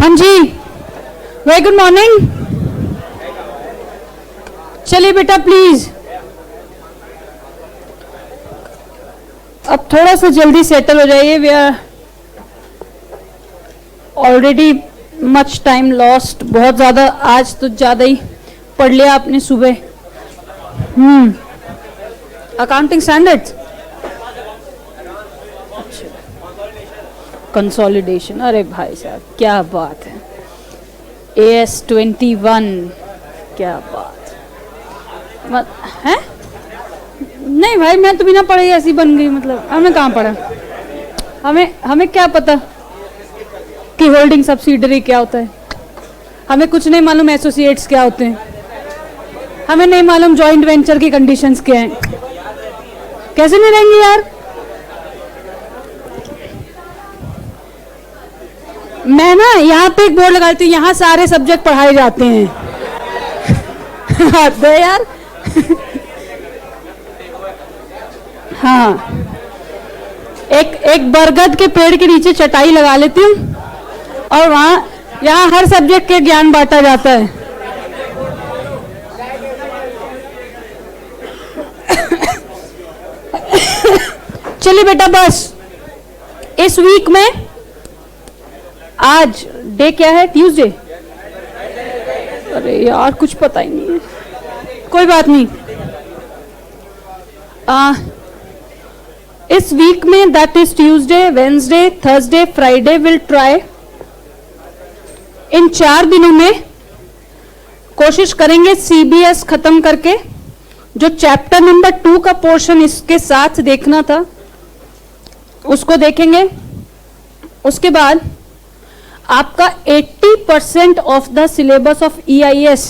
हाँ जी, very good morning. चलिए बेटा प्लीज, अब थोड़ा सा जल्दी सेटल हो जाइए। We are already much time lost, बहुत ज्यादा, आज तो ज्यादा ही पढ़ लिया आपने सुबह। अकाउंटिंग स्टैंडर्ड्स, कंसोलिडेशन, अरे भाई साहब क्या बात है। AS21, क्या बात है। नहीं भाई, मैं तो बिना पढ़े ऐसी बन गई, मतलब हमने कहाँ पढ़ा। हमें क्या पता कि होल्डिंग सब्सिडरी क्या होता है। हमें कुछ नहीं मालूम एसोसिएट्स क्या होते हैं। हमें नहीं मालूम जॉइंट वेंचर की कंडीशंस क्या हैं। कैसे नहीं रहेंगे यार। मैं ना यहाँ पे एक बोर्ड लगाती हूँ, यहाँ सारे सब्जेक्ट पढ़ाए जाते हैं। दे यार। हाँ, एक बरगद के पेड़ के नीचे चटाई लगा लेती हूँ और यहाँ हर सब्जेक्ट के ज्ञान बांटा जाता है। चलिए बेटा, बस इस वीक में, आज डे क्या है, ट्यूसडे। अरे यार कुछ पता ही नहीं है, कोई बात नहीं। इस वीक में, that is Tuesday, Wednesday, Thursday, Friday, will try, इन 4 दिनों में कोशिश करेंगे CBS खत्म करके जो चैप्टर नंबर 2 का पोर्शन इसके साथ देखना था उसको देखेंगे। उसके बाद आपका 80% of the syllabus of EIS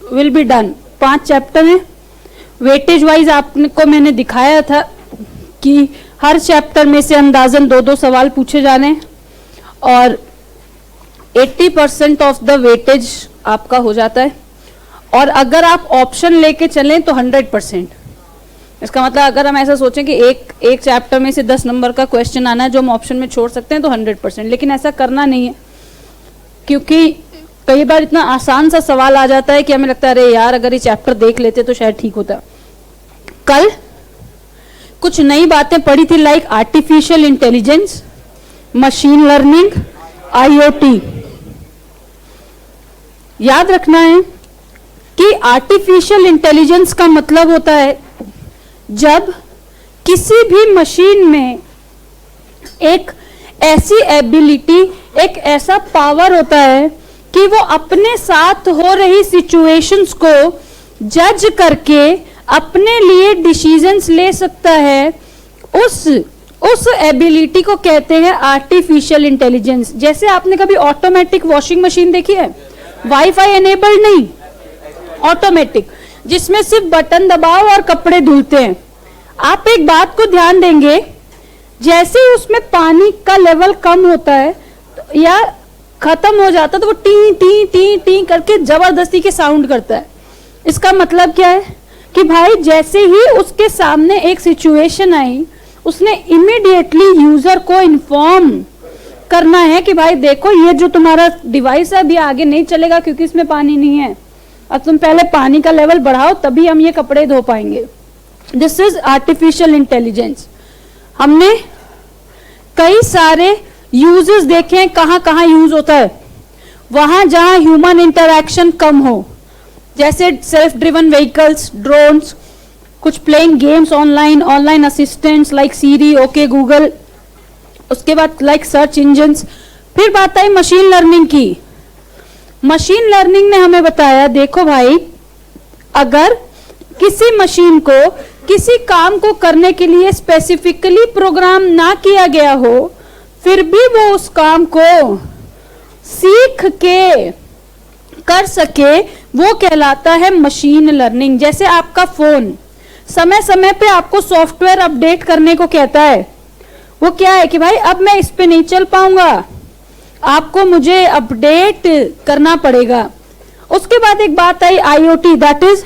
will be done. 5 chapter हैं। वेटेज वाइज आपको मैंने दिखाया था कि हर चैप्टर में से अंदाजन 2-2 सवाल पूछे जाने हैं और 80% ऑफ द वेटेज आपका हो जाता है। और अगर आप ऑप्शन लेके चलें तो 100%। इसका मतलब अगर हम ऐसा सोचें कि एक चैप्टर में से 10 नंबर का क्वेश्चन आना है जो हम ऑप्शन में छोड़ सकते हैं तो 100%, लेकिन ऐसा करना नहीं है, क्योंकि कई बार इतना आसान सा सवाल आ जाता है कि हमें लगता है अरे यार अगर ये चैप्टर देख लेते तो शायद ठीक होता। कल कुछ नई बातें पढ़ी थी, like artificial intelligence, machine learning, IoT। याद रखना है कि आर्टिफिशियल इंटेलिजेंस का मतलब होता है जब किसी भी मशीन में एक ऐसी एबिलिटी, एक ऐसा पावर होता है कि वो अपने साथ हो रही सिचुएशंस को जज करके अपने लिए डिसीजंस ले सकता है। उस एबिलिटी को कहते हैं आर्टिफिशियल इंटेलिजेंस। जैसे आपने कभी ऑटोमेटिक वॉशिंग मशीन देखी है, वाईफाई एनेबल्ड नहीं, ऑटोमेटिक, जिसमें सिर्फ बटन दबाओ और कपड़े धुलते हैं। आप एक बात को ध्यान देंगे, जैसे उसमें पानी का लेवल कम होता है या खत्म हो जाता है तो वो टी टी टी टी करके जबरदस्ती के साउंड करता है। इसका मतलब क्या है कि भाई जैसे ही उसके सामने एक सिचुएशन आई, उसने इमीडिएटली यूजर को इन्फॉर्म करना है कि भाई देखो ये जो तुम्हारा डिवाइस है अभी आगे नहीं चलेगा क्योंकि इसमें पानी नहीं है, और तुम पहले पानी का लेवल बढ़ाओ तभी हम ये कपड़े धो पाएंगे। This is artificial intelligence. हमने कई सारे यूजेस देखे हैं, कहां कहां यूज होता है, वहां जहां ह्यूमन इंटरैक्शन कम हो, जैसे सेल्फ ड्रिवन व्हीकल्स, ड्रोन्स, कुछ playing games online, online assistants like Siri, okay Google, उसके बाद लाइक सर्च इंजन्स। फिर बात आई मशीन लर्निंग की। मशीन लर्निंग ने हमें बताया देखो भाई, अगर किसी मशीन को किसी काम को करने के लिए स्पेसिफिकली प्रोग्राम ना किया गया हो, फिर भी वो उस काम को सीख के कर सके, वो कहलाता है मशीन लर्निंग। जैसे आपका फोन समय समय पे आपको सॉफ्टवेयर अपडेट करने को कहता है, वो क्या है कि भाई अब मैं इस पे नहीं चल पाऊंगा, आपको मुझे अपडेट करना पड़ेगा। उसके बाद एक बात आई IoT, that is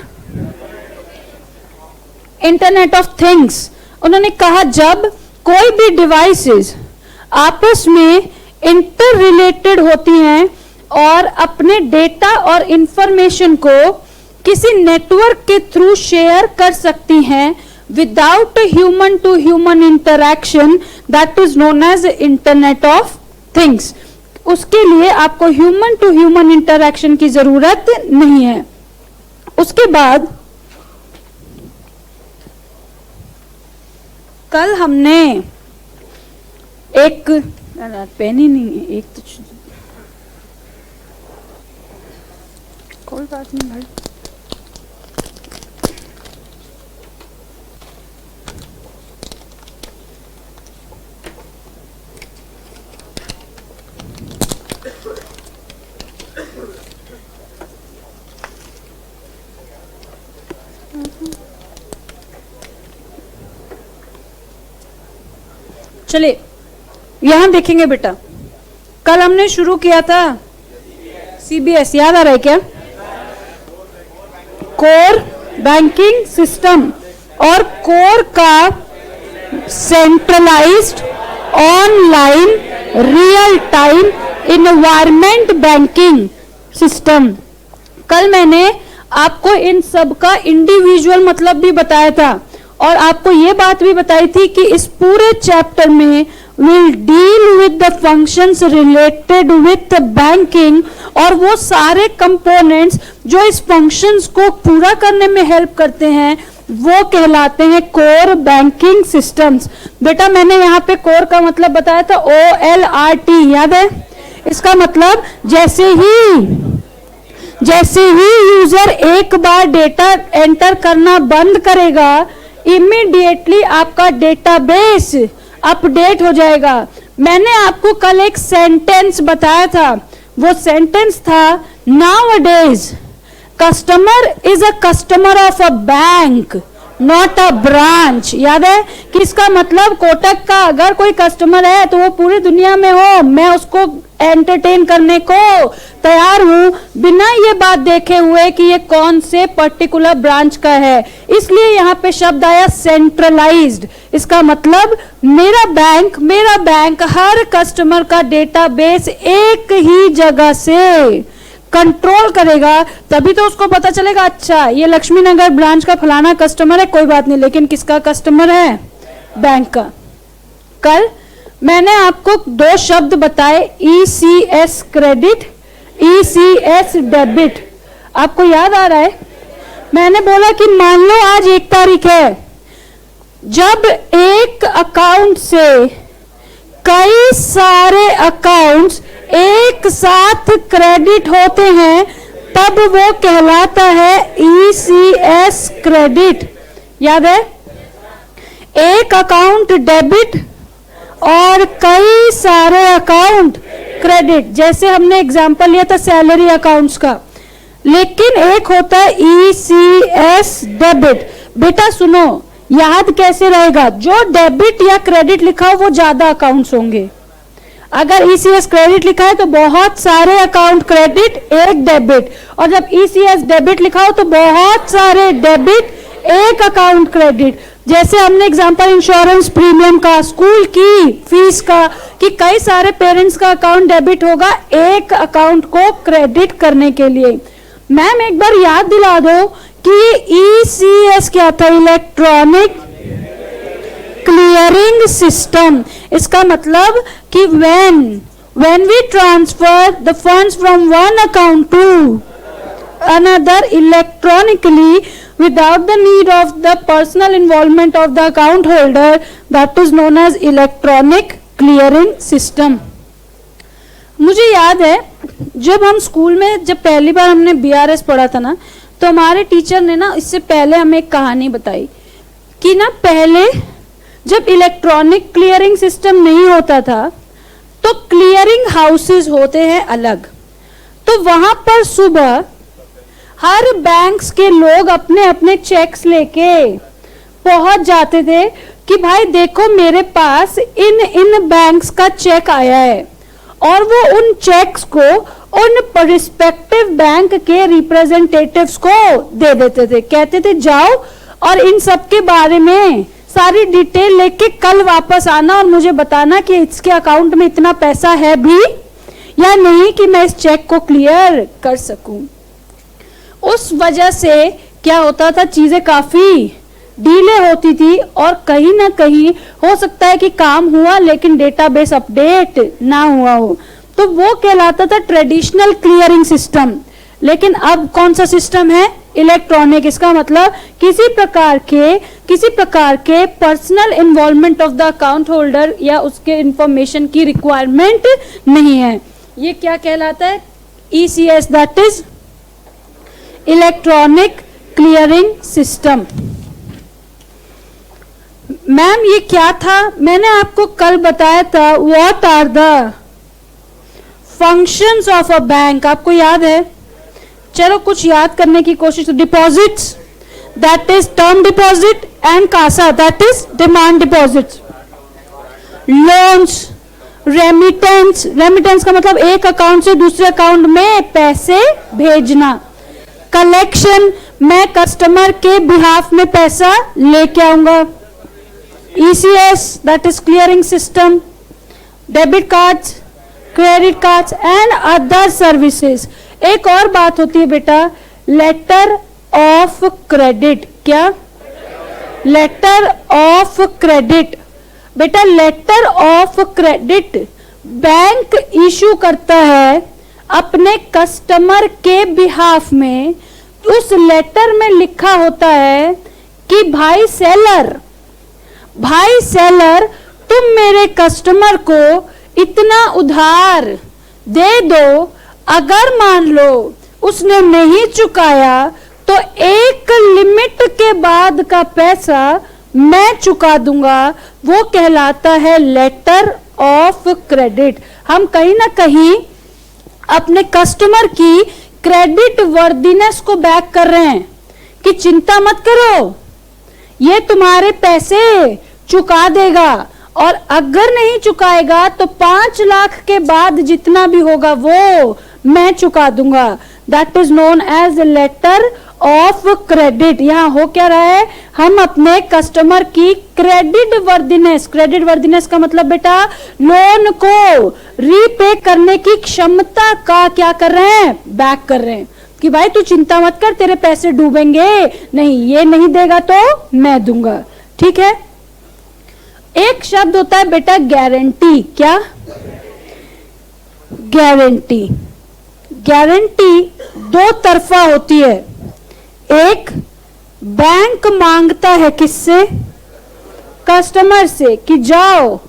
internet of things. उन्होंने कहा जब कोई भी डिवाइसेस आपस में इंटर रिलेटेड होती हैं, और अपने डेटा और इंफॉर्मेशन को किसी नेटवर्क के थ्रू शेयर कर सकती हैं without human to human interaction, that is known as internet of things. उसके लिए आपको ह्यूमन टू ह्यूमन इंटरैक्शन की जरूरत नहीं है। उसके बाद कल हमने एक पेन ही नहीं है, एक तो कोई बात नहीं भाई। चलिए यहां देखेंगे बेटा, कल हमने शुरू किया था सीबीएस, याद आ रहा है क्या? कोर बैंकिंग सिस्टम और कोर का centralised online real time environment banking system. कल मैंने आपको इन सब का इंडिविजुअल मतलब भी बताया था और आपको ये बात भी बताई थी कि इस पूरे चैप्टर में will deal with the functions related with banking, और वो सारे कंपोनेंट्स जो इस फंक्शंस को पूरा करने में हेल्प करते हैं वो कहलाते हैं कोर बैंकिंग सिस्टम्स। बेटा मैंने यहाँ पे कोर का मतलब बताया था OLRT, याद है? इसका मतलब जैसे ही यूजर एक बार डेटा एंटर करना बंद करेगा, इमीडिएटली आपका डेटाबेस अपडेट हो जाएगा। मैंने आपको कल एक सेंटेंस बताया था, वो सेंटेंस था nowadays customer is a customer of a bank not a branch. याद है कि इसका मतलब कोटक का अगर कोई कस्टमर है तो वो पूरी दुनिया में हो, मैं उसको एंटरटेन करने को तैयार हूं बिना ये बात देखे हुए कि ये कौन से पर्टिकुलर ब्रांच का है। इसलिए यहाँ पे शब्द आया सेंट्रलाइज्ड। इसका मतलब मेरा बैंक हर कस्टमर का डेटाबेस एक ही जगह से कंट्रोल करेगा, तभी तो उसको पता चलेगा अच्छा ये लक्ष्मी नगर ब्रांच का फलाना कस्टमर है, कोई बात नहीं, लेकिन किसका कस्टमर है? बैंक का। कल मैंने आपको दो शब्द बताए, ECS क्रेडिट, ECS डेबिट। आपको याद आ रहा है? मैंने बोला कि मान लो आज 1 तारीख है, जब एक अकाउंट से कई सारे अकाउंट्स एक साथ क्रेडिट होते हैं तब वो कहलाता है ECS क्रेडिट। याद है? एक अकाउंट डेबिट और कई सारे अकाउंट क्रेडिट, जैसे हमने एग्जांपल लिया था सैलरी अकाउंट्स का, लेकिन एक होता है ECS डेबिट। बेटा सुनो, याद कैसे रहेगा? जो डेबिट या क्रेडिट लिखा हो वो ज्यादा अकाउंट्स होंगे। अगर ECS क्रेडिट लिखा है तो बहुत सारे अकाउंट क्रेडिट, एक डेबिट, और जब ECS डेबिट लिखा हो तो बहुत सारे डेबिट, एक अकाउंट क्रेडिट। जैसे हमने एग्जांपल इंश्योरेंस प्रीमियम का, स्कूल की फीस का, कि कई सारे पेरेंट्स का अकाउंट डेबिट होगा एक अकाउंट को क्रेडिट करने के लिए। मैम एक बार याद दिला दो कि ECS क्या था? Electronic clearing system. इसका मतलब कि when we transfer the funds from one account to another electronically without the need of the personal involvement of the account holder, that is known as electronic clearing system। मुझे याद है जब हम school में जब पहली बार हमने BRS पढ़ा था ना, तो हमारे टीचर ने ना इससे पहले हमें एक कहानी बताई कि ना पहले जब इलेक्ट्रॉनिक क्लियरिंग सिस्टम नहीं होता था तो क्लियरिंग हाउसेस होते हैं अलग, तो वहां पर सुबह हर बैंक्स के लोग अपने अपने चेक्स लेके पहुंच जाते थे कि भाई देखो मेरे पास इन बैंक्स का चेक आया है, और वो उन चेक्स को उन रिस्पेक्टिव बैंक के रिप्रेजेंटेटिव्स को दे देते थे, कहते थे जाओ और इन सब के बारे में सारी डिटेल लेके कल वापस आना और मुझे बताना कि इसके अकाउंट में इतना पैसा है भी या नहीं कि मैं इस चेक को क्लियर कर सकूं। उस वजह से क्या होता था, चीजें काफी डीले होती थी और कहीं ना कहीं हो सकता है कि काम हुआ लेकिन डेटाबेस अपडेट ना हुआ हो, तो वो कहलाता था ट्रेडिशनल क्लियरिंग सिस्टम। लेकिन अब कौन सा सिस्टम है, इलेक्ट्रॉनिक। इसका मतलब किसी प्रकार के personal involvement of the account holder या उसके इंफॉर्मेशन की रिक्वायरमेंट नहीं है। ये क्या कहलाता है, ECS, that is electronic clearing system. Ma'am ये क्या था, मैंने आपको कल बताया था, what are the functions of a bank, आपको याद है? चलो कुछ याद करने की कोशिश। Deposits, that is term deposit, and CASA, that is demand deposits. Loans, remittance, remittance का मतलब एक अकाउंट से दूसरे अकाउंट में पैसे भेजना। कलेक्शन, मैं कस्टमर के बिहाफ में पैसा लेके आऊंगा। ECS, that is clearing system, debit cards, credit cards and other services। एक और बात होती है बेटा, लेटर ऑफ क्रेडिट। क्या? Letter of credit. बेटा letter of credit bank issue करता है अपने कस्टमर के बिहाफ में। उस लेटर में लिखा होता है कि भाई सेलर, तुम मेरे कस्टमर को इतना उधार दे दो, अगर मान लो उसने नहीं चुकाया तो एक लिमिट के बाद का पैसा मैं चुका दूंगा। वो कहलाता है लेटर ऑफ क्रेडिट। हम कहीं ना कहीं अपने कस्टमर की क्रेडिट वर्दीनेस को बैक कर रहे हैं कि चिंता मत करो, ये तुम्हारे पैसे चुका देगा, और अगर नहीं चुकाएगा तो 5 लाख के बाद जितना भी होगा वो मैं चुका दूंगा। That is known as letter of credit. यहाँ हो क्या रहा है, हम अपने कस्टमर की क्रेडिट वर्दीनेस का मतलब बेटा लोन को रीपे करने की क्षमता का क्या कर रहे हैं, बैक कर रहे हैं कि भाई तू चिंता मत कर, तेरे पैसे डूबेंगे नहीं, ये नहीं देगा तो मैं दूंगा। ठीक है। एक शब्द होता है बेटा गारंटी। क्या? गारंटी दो तरफा होती है। एक, बैंक मांगता है किससे, कस्टमर से, कि जाओ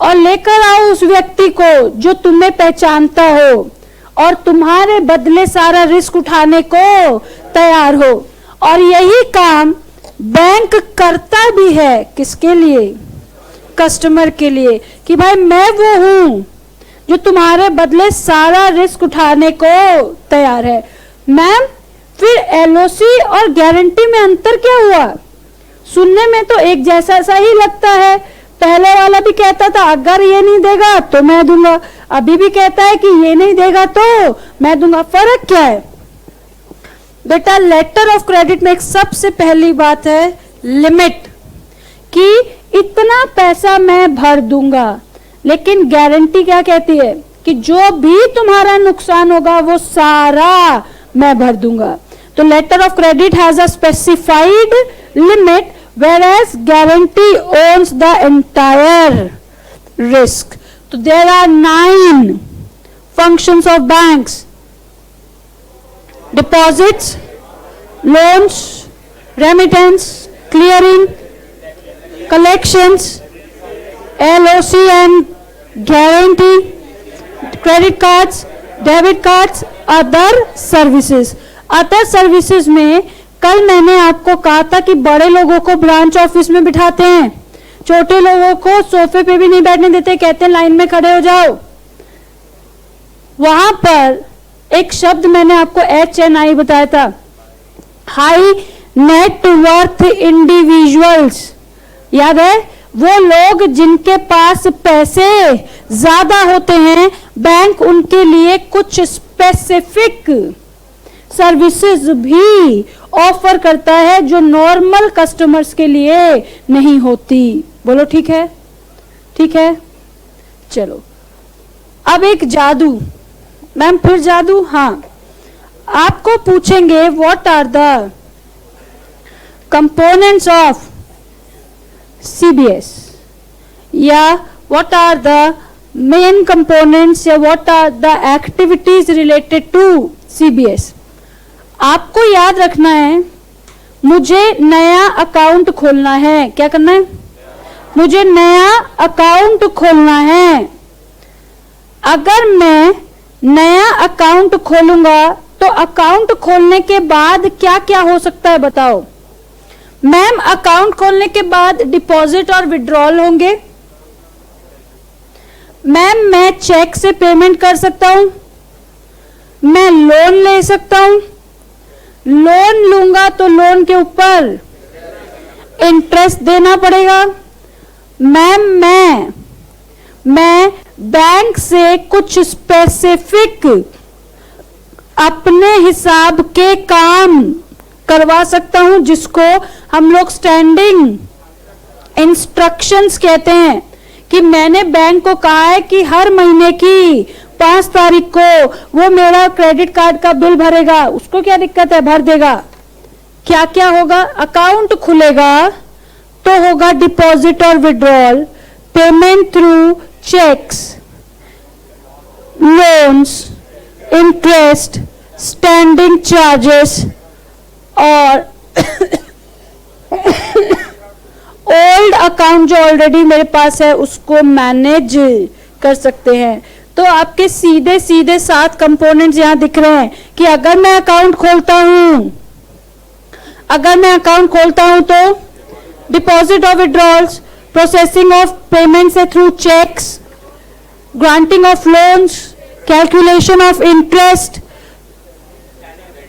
और लेकर आओ उस व्यक्ति को जो तुम्हें पहचानता हो और तुम्हारे बदले सारा रिस्क उठाने को तैयार हो। और यही काम बैंक करता भी है, किसके लिए, कस्टमर के लिए, कि भाई मैं वो हूं जो तुम्हारे बदले सारा रिस्क उठाने को तैयार है। मैम फिर LOC और गारंटी में अंतर क्या हुआ? सुनने में तो एक जैसा सा ही लगता है। पहले वाला भी कहता था अगर ये नहीं देगा तो मैं दूंगा, अभी भी कहता है कि ये नहीं देगा तो मैं दूंगा। फर्क क्या है बेटा? लेटर ऑफ क्रेडिट में एक सबसे पहली बात है लिमिट, कि इतना पैसा मैं भर दूंगा। लेकिन गारंटी क्या कहती है कि जो भी तुम्हारा नुकसान होगा वो सारा मैं भर दूंगा। तो letter of credit has a specified limit whereas guarantee owns the entire risk. So there are 9 functions of banks: deposits, loans, remittance, clearing, collections, LOC and guarantee, credit cards, debit cards, other services. Other services में कल मैंने आपको कहा था कि बड़े लोगों को ब्रांच ऑफिस में बिठाते हैं, छोटे लोगों को सोफे पे भी नहीं बैठने देते, कहते हैं लाइन में खड़े हो जाओ। वहां पर एक शब्द मैंने आपको HNI बताया था, हाई नेट वर्थ इंडिविजुअल्स। याद है? वो लोग जिनके पास पैसे ज्यादा होते हैं, बैंक उनके लिए कुछ स्पेसिफिक सर्विसेज भी ऑफर करता है जो नॉर्मल कस्टमर्स के लिए नहीं होती। बोलो ठीक है? ठीक है। चलो अब एक जादू, मैम फिर जादू? हाँ, आपको पूछेंगे what are the components of CBS, या what are the main components, या what are the activities related to CBS. आपको याद रखना है, मुझे नया अकाउंट खोलना है। क्या करना है? मुझे नया अकाउंट खोलना है। अगर मैं नया अकाउंट खोलूंगा तो अकाउंट खोलने के बाद क्या क्या हो सकता है बताओ? मैम अकाउंट खोलने के बाद डिपॉजिट और विड्रॉल होंगे। मैम मैं चेक से पेमेंट कर सकता हूं, मैं लोन ले सकता हूं, लोन लूंगा तो लोन के ऊपर इंटरेस्ट देना पड़ेगा। मैम मैं बैंक से कुछ स्पेसिफिक अपने हिसाब के काम करवा सकता हूं, जिसको हम लोग स्टैंडिंग इंस्ट्रक्शंस कहते हैं, कि मैंने बैंक को कहा है कि हर महीने की 5 तारीख को वो मेरा क्रेडिट कार्ड का बिल भरेगा। उसको क्या दिक्कत है, भर देगा। क्या क्या होगा? अकाउंट खुलेगा तो होगा डिपॉजिट और withdrawal, payment through cheques, loans, interest, standing charges और ओल्ड अकाउंट जो ऑलरेडी मेरे पास है उसको मैनेज कर सकते हैं। तो आपके सीधे सीधे 7 कंपोनेंट्स यहां दिख रहे हैं कि अगर मैं अकाउंट खोलता हूं तो डिपॉजिट और withdrawals, processing of payments through cheques, granting of loans, calculation of interest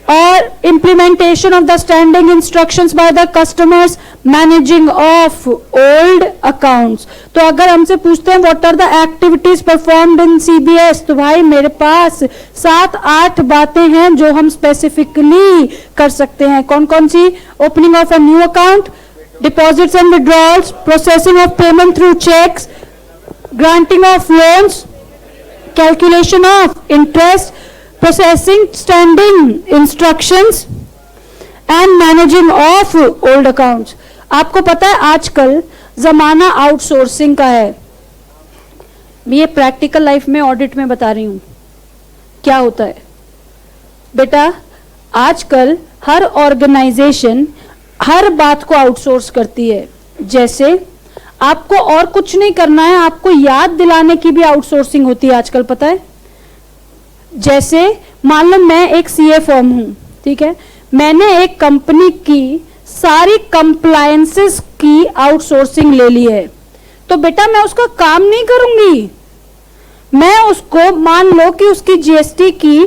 और implementation of the standing instructions by the customers, managing of old accounts। तो अगर हमसे पूछते हैं what are the activities performed in CBS, तो भाई मेरे पास 7-8 बातें हैं जो हम स्पेसिफिकली कर सकते हैं। कौन कौन सी? Opening of a new account, deposits and withdrawals, processing of payment through cheques, granting of loans, calculation of interest, processing standing instructions and managing of old accounts। आपको पता है आजकल जमाना आउटसोर्सिंग का है। ये प्रैक्टिकल लाइफ में ऑडिट में बता रही हूं क्या होता है। बेटा आजकल हर ऑर्गेनाइजेशन हर बात को आउटसोर्स करती है। जैसे आपको और कुछ नहीं करना है, आपको याद दिलाने की भी आउटसोर्सिंग होती है आजकल, पता है। जैसे मान लो मैं एक सीए फर्म हूं, ठीक है, मैंने एक कंपनी की सारी कंप्लायंसेस की आउटसोर्सिंग ले ली है, तो बेटा मैं उसका काम नहीं करूंगी। मैं उसको, मान लो कि उसकी जीएसटी की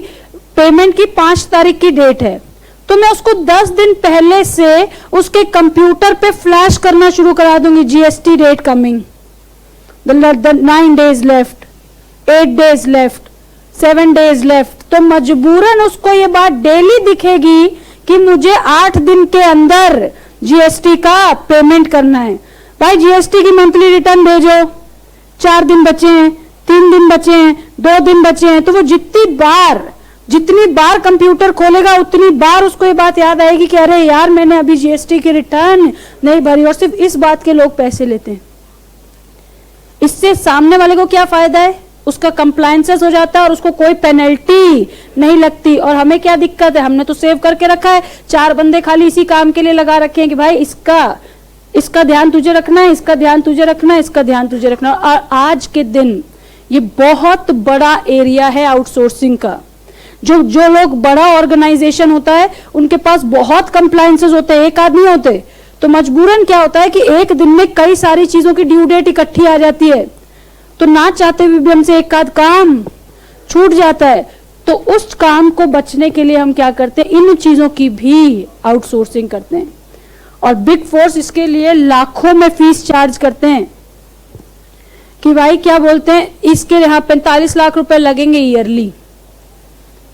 पेमेंट की 5 तारीख की डेट है, तो मैं उसको 10 दिन पहले से उसके कंप्यूटर पे फ्लैश करना शुरू करा दूंगी, GST date coming, 9 days left, 8 days left, 7 days left. तो मजबूरन उसको ये बात डेली दिखेगी कि मुझे 8 दिन के अंदर जीएसटी का पेमेंट करना है। भाई जीएसटी की मंथली रिटर्न भेजो, 4 दिन बचे हैं, 3 दिन बचे हैं, 2 दिन बचे हैं, तो वो जितनी बार कंप्यूटर खोलेगा उतनी बार उसको ये बात याद आएगी कि अरे यार मैंने अभी जीएसटी की रिटर्न नहीं भरी। और सिर्फ इस बात के लोग पैसे लेते हैं। इससे सामने वाले को क्या फायदा है? उसका कंप्लायंसेस हो जाता है और उसको कोई पेनल्टी नहीं लगती। और हमें क्या दिक्कत है, हमने तो सेव करके रखा है, 4 बंदे खाली इसी काम के लिए लगा रखे हैं कि भाई इसका ध्यान तुझे रखना है, इसका ध्यान तुझे रखना है, इसका ध्यान तुझे रखना है। और आज के दिन ये बहुत बड़ा एरिया है आउटसोर्सिंग का। जो लोग बड़ा ऑर्गेनाइजेशन होता है उनके पास बहुत कंप्लायंसेस होते हैं, एक आदमी होते, तो मजबूरन क्या होता है कि एक दिन में कई सारी चीजों की ड्यू डेट इकट्ठी आ जाती है, तो ना चाहते हुए भी हमसे एक आध काम छूट जाता है। तो उस काम को बचने के लिए हम क्या करते हैं, इन चीजों की भी आउटसोर्सिंग करते हैं। और बिग फोर्स इसके लिए लाखों में फीस चार्ज करते हैं कि भाई क्या बोलते हैं, इसके यहाँ 45 लाख रुपए लगेंगे ईयरली।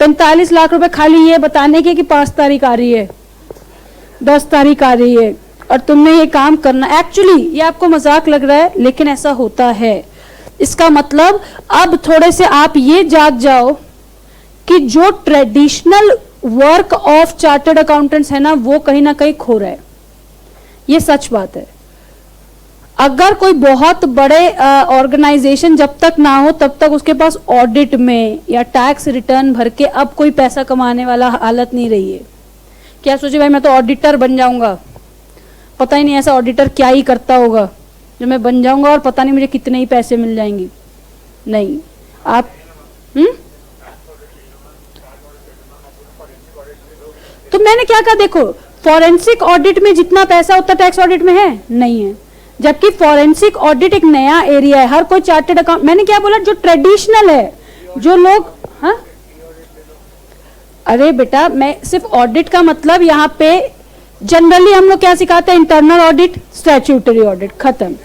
45 लाख रुपए खाली ये बताने के कि 5 तारीख आ रही है, 10 तारीख आ रही है और तुमने ये काम करना। एक्चुअली ये आपको मजाक लग रहा है लेकिन ऐसा होता है। इसका मतलब अब थोड़े से आप ये जाग जाओ कि जो traditional work of chartered accountants है ना कहीं खो रहा है। ये सच बात है। अगर कोई बहुत बड़े ऑर्गेनाइजेशन जब तक ना हो तब तक उसके पास ऑडिट में या टैक्स रिटर्न भर के अब कोई पैसा कमाने वाला हालत नहीं रही है। क्या सोचे भाई मैं तो ऑडिटर बन जाऊंगा, पता ही नहीं ऐसा ऑडिटर क्या ही करता होगा जो मैं बन जाऊंगा और पता नहीं मुझे कितने ही पैसे मिल जाएंगे। नहीं, आप तो मैंने क्या कहा, देखो फॉरेंसिक ऑडिट में जितना पैसा उतना टैक्स ऑडिट में है नहीं है, जबकि फॉरेंसिक ऑडिट एक नया एरिया है। हर कोई चार्टर्ड अकाउंट, मैंने क्या बोला, जो ट्रेडिशनल है, जो लोग, हाँ अरे बेटा मैं सिर्फ ऑडिट का मतलब यहाँ पे जनरली हम लोग क्या सिखाते हैं, इंटरनल ऑडिट, स्टैट्यूटरी ऑडिट, खत्म।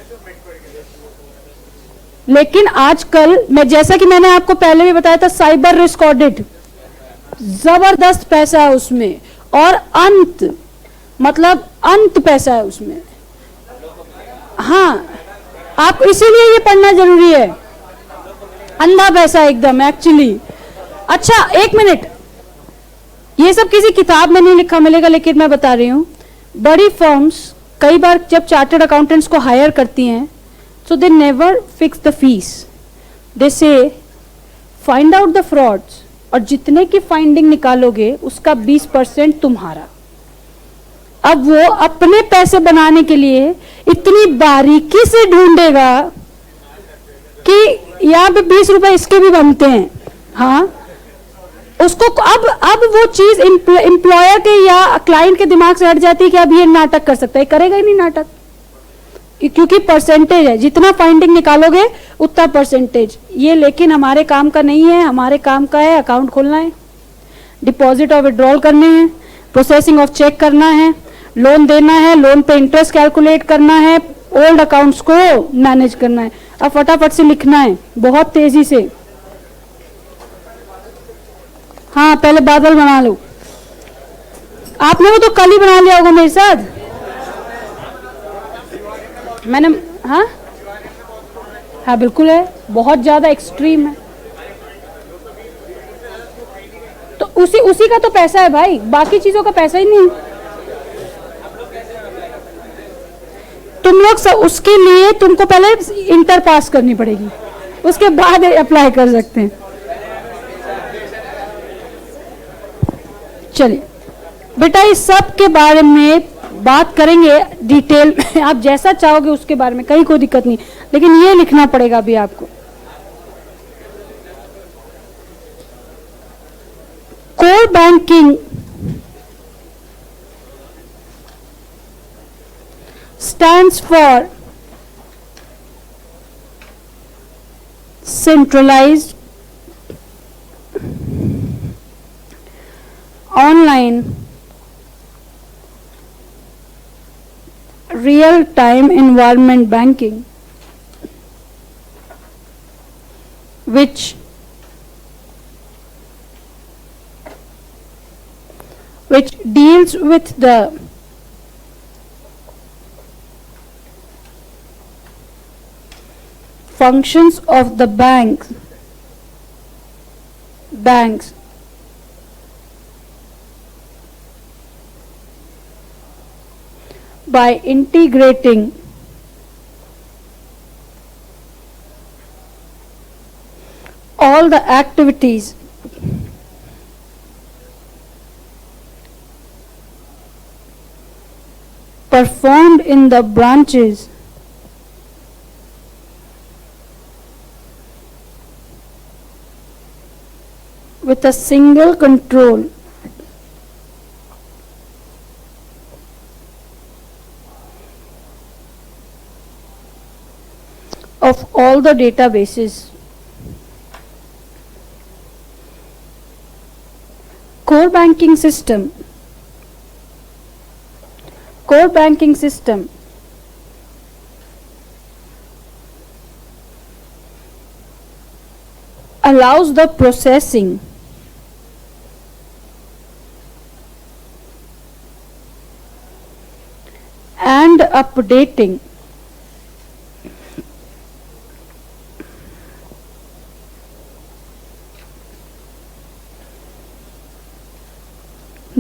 लेकिन आजकल मैं, जैसा कि मैंने आपको पहले भी बताया था, साइबर रिस्क ऑडिट, जबरदस्त पैसा है उसमें, और अंत पैसा है उसमें। हाँ, आप इसीलिए ये पढ़ना जरूरी है, अंधा पैसा एकदम एक्चुअली। अच्छा एक मिनट, ये सब किसी किताब में नहीं लिखा मिलेगा, लेकिन मैं बता रही हूं, बड़ी फर्म्स कई बार जब चार्टर्ड अकाउंटेंट्स को हायर करती हैं, so they never fix the fees, they say find out the frauds, और जितने की फाइंडिंग निकालोगे उसका 20% तुम्हारा। अब वो अपने पैसे बनाने के लिए इतनी बारीकी से ढूंढेगा कि यहाँ पे 20 रुपए इसके भी बनते हैं। हाँ, उसको अब वो चीज एम्प्लॉयर के या क्लाइंट के दिमाग से हट जाती है कि अब ये नाटक कर सकता है, करेगा ही नहीं नाटक, क्योंकि परसेंटेज है, जितना फाइंडिंग निकालोगे उतना परसेंटेज। ये लेकिन हमारे काम का नहीं है, हमारे काम का है अकाउंट खोलना है, डिपॉजिट और विड्रॉल करने हैं, प्रोसेसिंग ऑफ चेक करना है, लोन देना है, लोन पे इंटरेस्ट कैलकुलेट करना है, ओल्ड अकाउंट्स को मैनेज करना है। अब फटाफट से लिखना है बहुत तेजी से। हाँ, पहले बादल बना लो। आपने वो तो कल ही बना लिया होगा मेरे साथ, मैंने। हाँ बिल्कुल है, बहुत ज्यादा एक्सट्रीम है। तो उसी का तो पैसा है भाई, बाकी चीजों का पैसा ही नहीं। तुम लोग उसके लिए तुमको पहले इंटर पास करनी पड़ेगी, उसके बाद अप्लाई कर सकते हैं। चलिए बेटा, इस सब के बारे में बात करेंगे डिटेल में, आप जैसा चाहोगे उसके बारे में, कहीं कोई दिक्कत नहीं, लेकिन ये लिखना पड़ेगा अभी आपको। Core banking stands for centralized online real-time environment banking, which deals with the functions of the banks by integrating all the activities performed in the branches with a single control of all the databases. Core banking system allows the processing and updating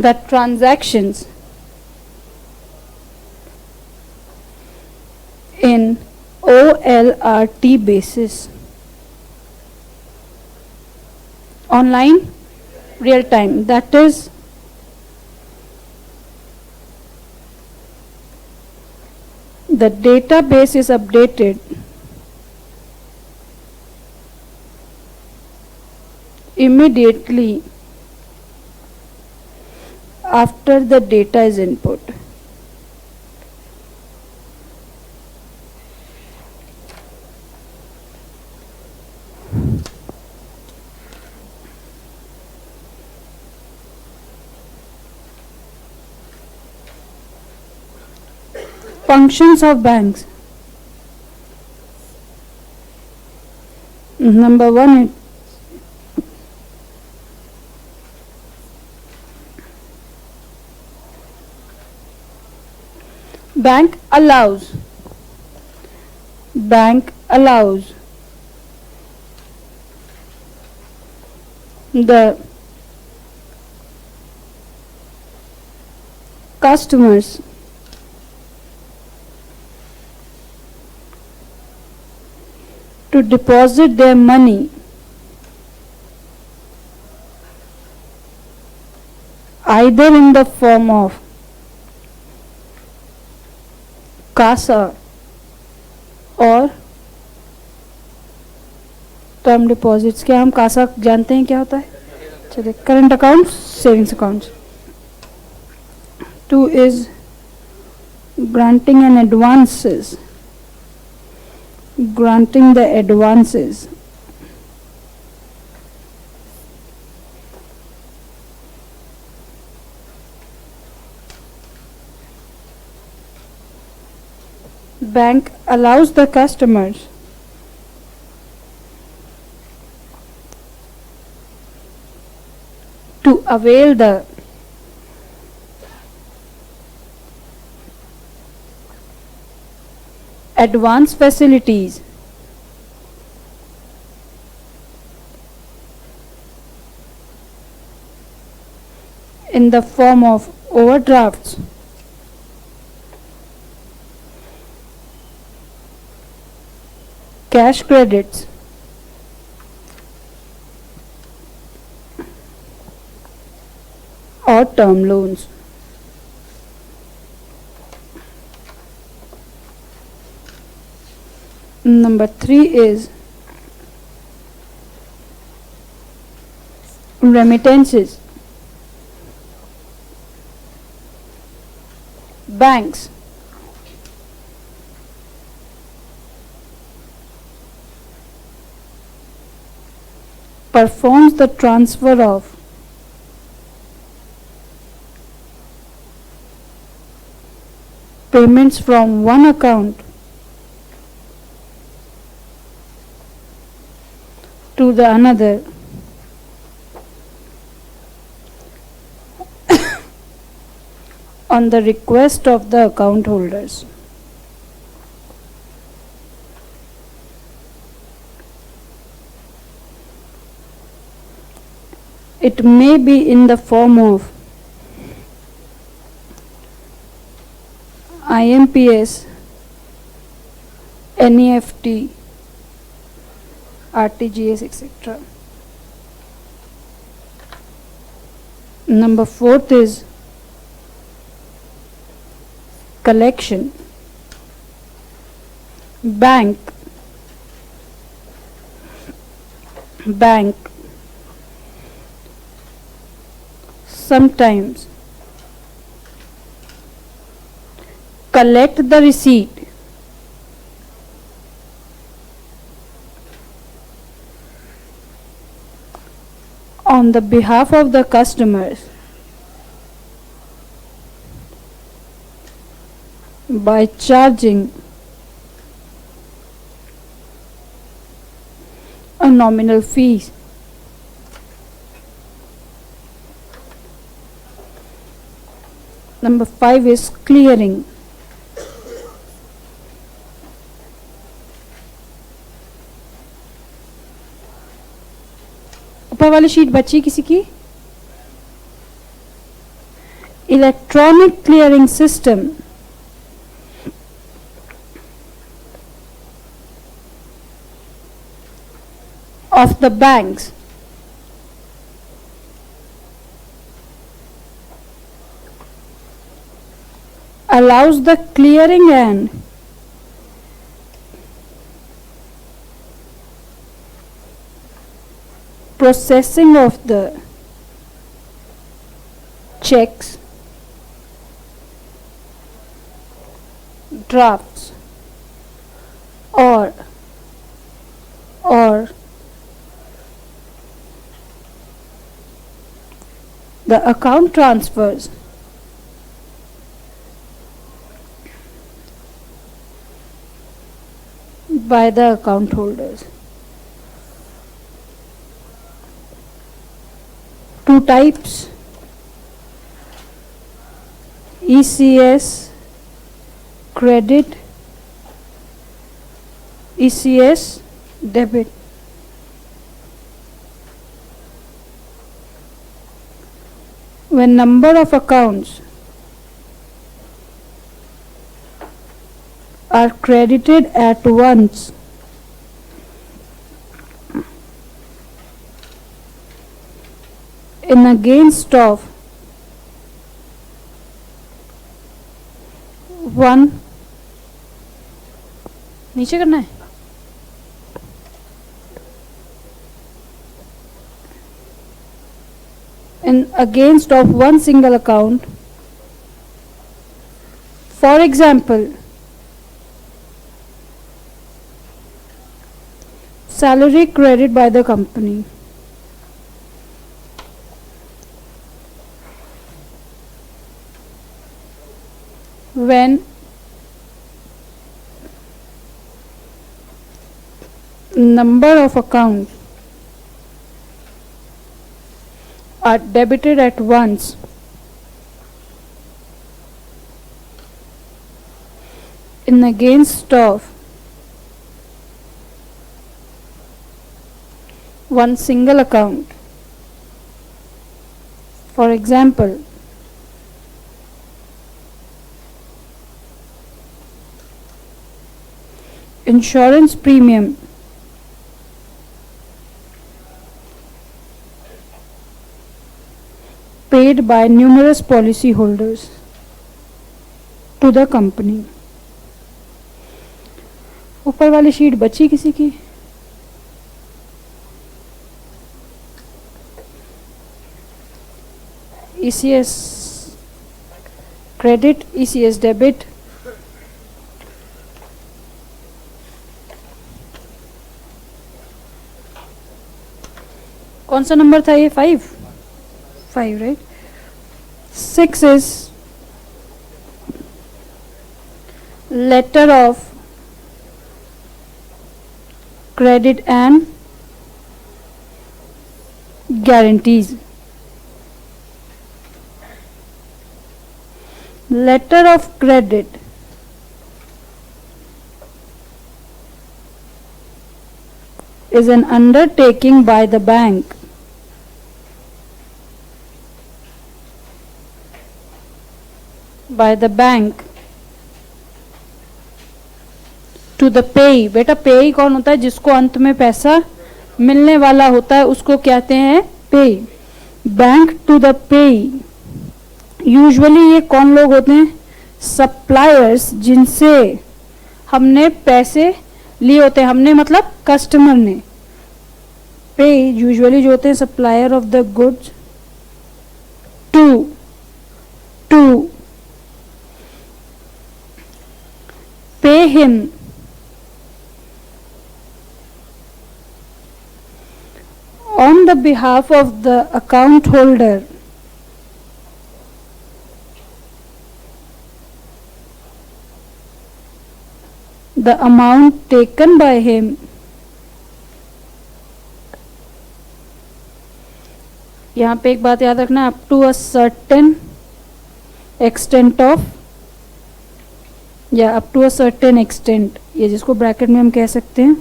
the transactions in OLRT basis. Online real time, that is the database is updated immediately after the data is input. Functions of banks. Number one, bank allows the customers to deposit their money either in the form of CASA और term deposits. क्या हम कासा जानते हैं क्या होता है? चलिए, current account, savings account. 2 is granting the advances. Bank allows the customers to avail the advance facilities in the form of overdrafts, cash credits, or term loans. Number 3 is remittances. Banks performs the transfer of payments from one account to the another on the request of the account holders. It may be in the form of IMPS, NEFT, RTGS, etc. Number 4 is collection. Bank sometimes collect the receipt on the behalf of the customers by charging a nominal fee. Number 5 is clearing. ऊपर वाली sheet बची किसी की? electronic clearing system of the banks allows the clearing and processing of the checks, drafts, or the account transfers by the account holders. Two types: ECS credit, ECS debit. When number of accounts are credited at once, in against of one, नीचे करना है, in against of one single account. For example, salary credit by the company. When number of accounts are debited at once, in against of one single account. For example, insurance premium paid by numerous policy holders to the company. ऊपर वाली sheet बची किसी की? ECS credit, ECS debit. कौन सा number था ये? 5 right? 6 is letter of credit and guarantees. Letter of credit is an undertaking by the bank to the pay. बेटा पे कौन होता है? जिसको अंत में पैसा मिलने वाला होता है उसको कहते हैं payee. Bank to the payee. Usually ये कौन लोग होते हैं? सप्लायर्स, जिनसे हमने पैसे लिए होते हैं. हमने मतलब कस्टमर ने. पे यूजुअली जो होते हैं supplier of the goods to pay him on the behalf of the account holder the amount taken by him यहाँ पे एक बात याद रखना, up to a certain extent of या up to a certain extent, ये जिसको ब्रैकेट में हम कह सकते हैं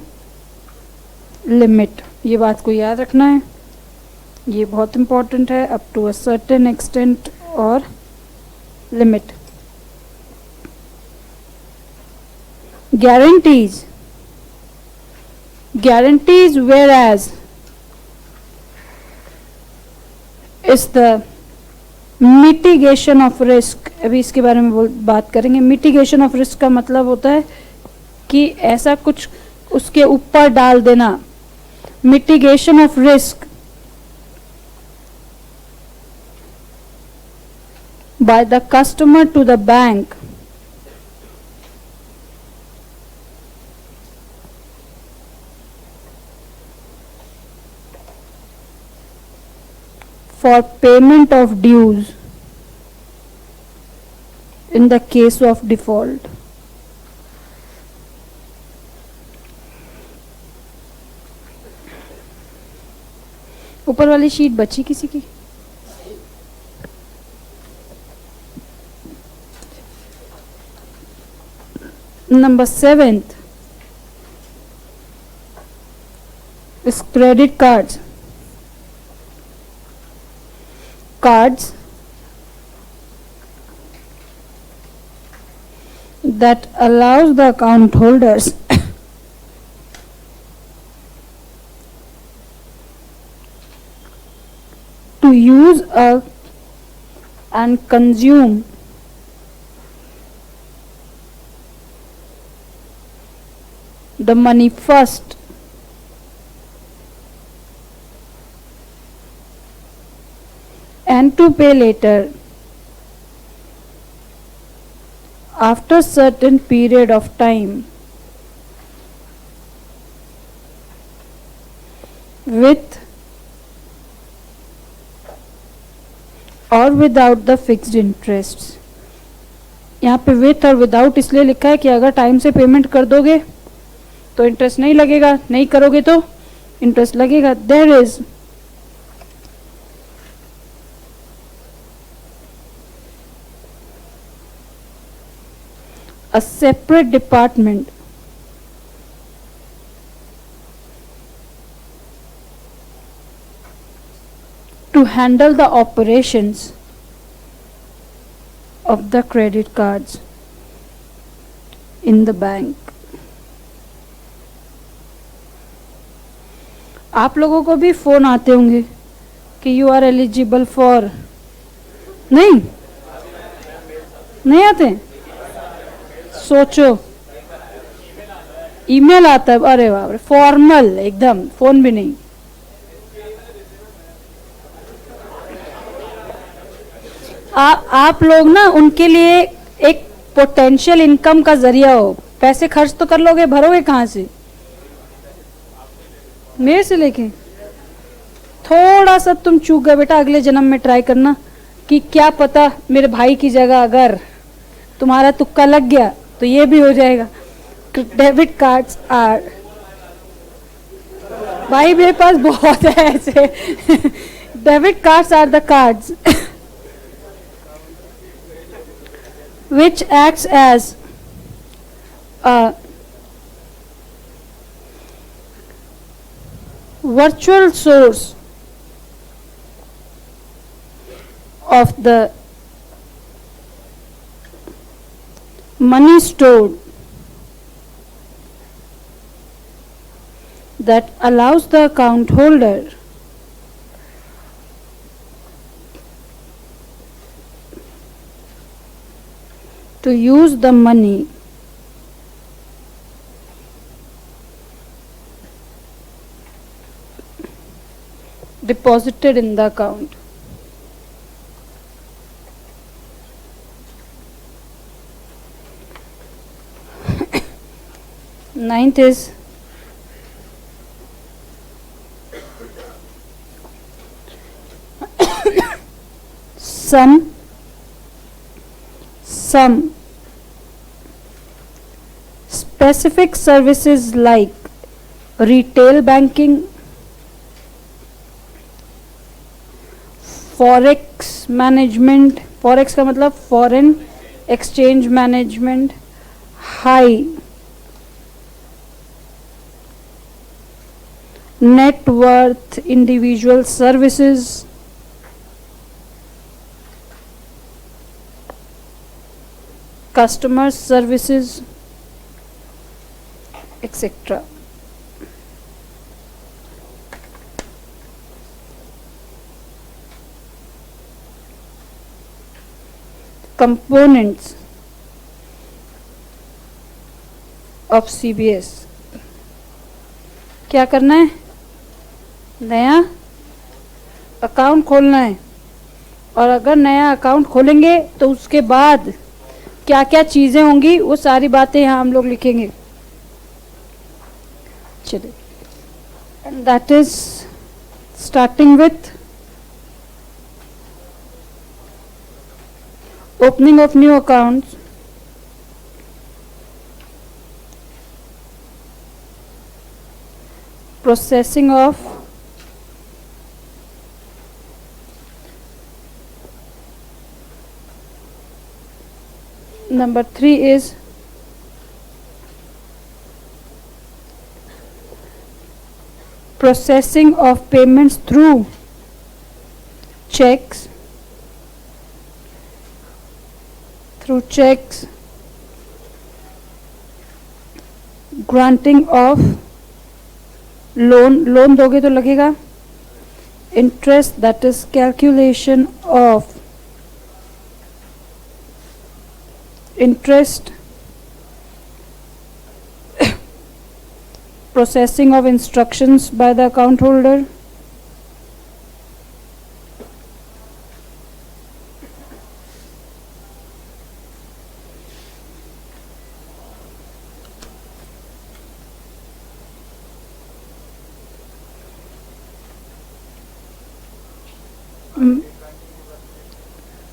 लिमिट. ये बात को याद रखना है, ये बहुत इंपॉर्टेंट है. Up to a certain extent और limit. Guarantees, whereas is the mitigation of risk. अभी इसके बारे में बात करेंगे. मिटिगेशन ऑफ रिस्क का मतलब होता है कि ऐसा कुछ उसके ऊपर डाल देना. Mitigation of risk by the customer to the bank for payment of dues in the case of default. ऊपर वाली शीट बची किसी की? Number 7 is credit cards. Cards that allows the account holders to use and consume the money first and to pay later after certain period of time with or without the fixed interests. यहाँ पे with और without इसलिए लिखा है कि अगर time से payment कर दोगे तो इंटरेस्ट नहीं लगेगा, नहीं करोगे तो इंटरेस्ट लगेगा. There is a separate department to handle the operations of the credit cards in the bank. आप लोगों को भी फोन आते होंगे कि यू आर एलिजिबल फॉर. नहीं आते? सोचो, ईमेल आता है. अरे बाप रे, फॉर्मल एकदम, फोन भी नहीं. आप लोग ना उनके लिए एक पोटेंशियल इनकम का जरिया हो. पैसे खर्च तो कर लोगे, भरोगे कहाँ से? मेरे से लेके. थोड़ा सा तुम चूक गए बेटा, अगले जन्म में ट्राई करना कि क्या पता मेरे भाई की जगह अगर तुम्हारा तुक्का लग गया तो ये भी हो जाएगा. डेबिट कार्ड्स आर, भाई मेरे पास बहुत है ऐसे. Debit cards are the cards which acts as a virtual source of the money stored that allows the account holder to use the money deposited in the account. Ninth is some specific services like retail banking, forex management. Forex का मतलब foreign exchange management, high net worth individual services, customer services, etc. Components of CBS. क्या करना है? नया account खोलना है, और अगर नया अकाउंट खोलेंगे तो उसके बाद क्या क्या चीजें होंगी वो सारी बातें यहाँ हम लोग लिखेंगे. चलिए, and that is starting with opening of new accounts, processing of number 3 is processing of payments through checks, granting of loan दोगे तो लगेगा interest, that is calculation of interest, processing of instructions by the account holder,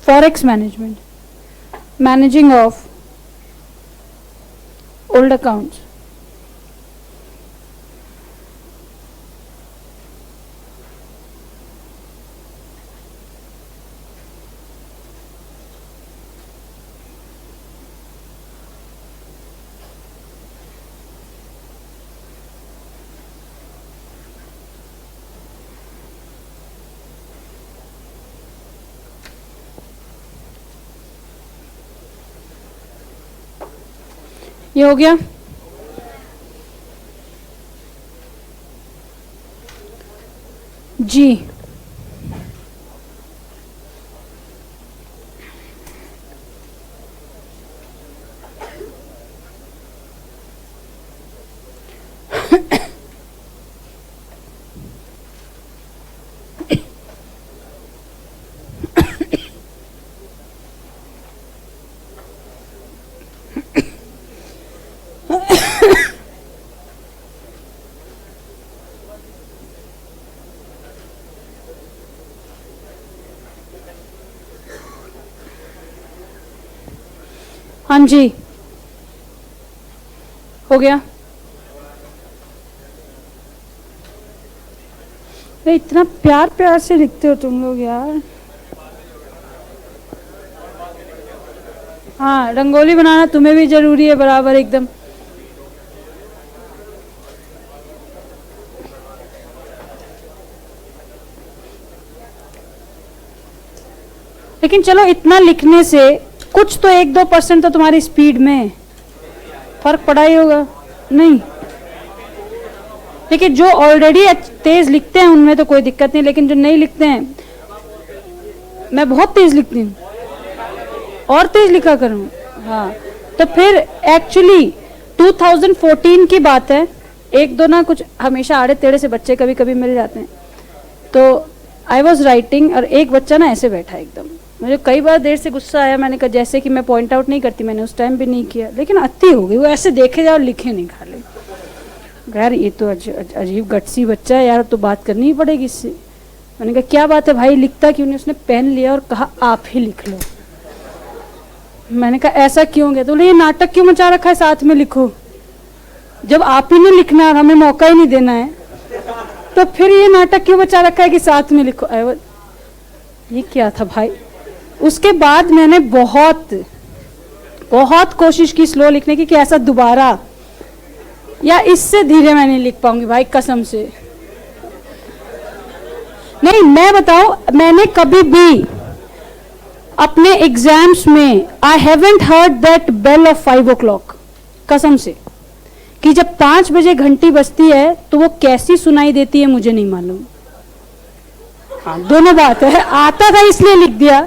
forex management, managing of old accounts, ये हो गया. जी, हाँ जी, हो गया. भाई इतना प्यार प्यार से लिखते हो तुम लोग यार. हाँ, रंगोली बनाना तुम्हें भी जरूरी है बराबर एकदम. लेकिन चलो, इतना लिखने से कुछ तो 1-2% तो तुम्हारी स्पीड में फर्क पड़ा ही होगा. नहीं, लेकिन जो ऑलरेडी तेज लिखते हैं उनमें तो कोई दिक्कत नहीं, लेकिन जो नहीं लिखते हैं, मैं बहुत तेज लिखती हूँ और तेज लिखा करूँ. हाँ, तो फिर एक्चुअली 2014 की बात है. 1-2 ना कुछ हमेशा आड़े टेढ़े से बच्चे कभी कभी मिल जाते हैं. तो आई वॉज राइटिंग और एक बच्चा ना ऐसे बैठा एकदम. मुझे कई बार देर से गुस्सा आया. मैंने कहा जैसे कि मैं पॉइंट आउट नहीं करती, मैंने उस टाइम भी नहीं किया, लेकिन अति हो गई. वो ऐसे देखे जाओ, लिखे नहीं खाली. यार ये तो अजीब गटसी बच्चा है यार, तो बात करनी ही पड़ेगी इससे. मैंने कहा क्या बात है भाई, लिखता क्यों नहीं? उसने पेन लिया और कहा आप ही लिख लो. मैंने कहा ऐसा क्यों गया? तो बोले ये नाटक क्यों मचा रखा है, साथ में लिखो. जब आप ही ने लिखना है और हमें मौका ही नहीं देना है, तो फिर ये नाटक क्यों मचा रखा है कि साथ में लिखो. ये क्या था भाई. उसके बाद मैंने बहुत कोशिश की स्लो लिखने की, कि ऐसा दोबारा या इससे धीरे मैं नहीं लिख पाऊंगी भाई, कसम से. नहीं, मैं बताऊं, मैंने कभी भी अपने एग्जाम्स में I haven't heard that bell of 5 o'clock, कसम से, कि जब 5 बजे घंटी बजती है तो वो कैसी सुनाई देती है मुझे नहीं मालूम। हाँ, दोनों बात है, आता था इसलिए लिख दिया।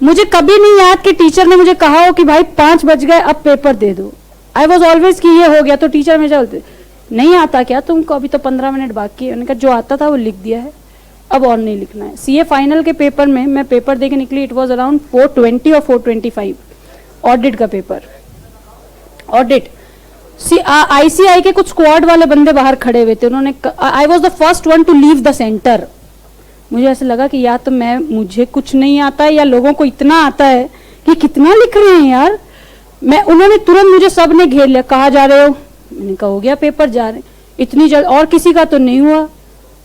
मुझे कभी नहीं याद कि टीचर ने मुझे कहा हो कि भाई 5 बज गए अब पेपर दे दो। आई वॉज ऑलवेज कि ये हो गया, तो टीचर में चलते नहीं आता क्या तुमको, अभी तो 15 मिनट बाकी है। उन्होंने कहा जो आता था वो लिख दिया है, अब और नहीं लिखना है। सीए फाइनल के पेपर में मैं पेपर देके निकली, इट वाज अराउंड 420 और 425 ऑडिट का पेपर। ऑडिट आईसीआई के कुछ स्क्वाड वाले बंदे बाहर खड़े हुए थे, उन्होंने I was the first one two leave the centre. मुझे ऐसे लगा कि या तो मुझे कुछ नहीं आता है या लोगों को इतना आता है कि कितना लिख रहे हैं यार। उन्होंने तुरंत मुझे सबने घेर लिया, कहाँ जा रहे हो? मैंने कहा हो गया पेपर, जा रहे। इतनी जल्द और किसी का तो नहीं हुआ।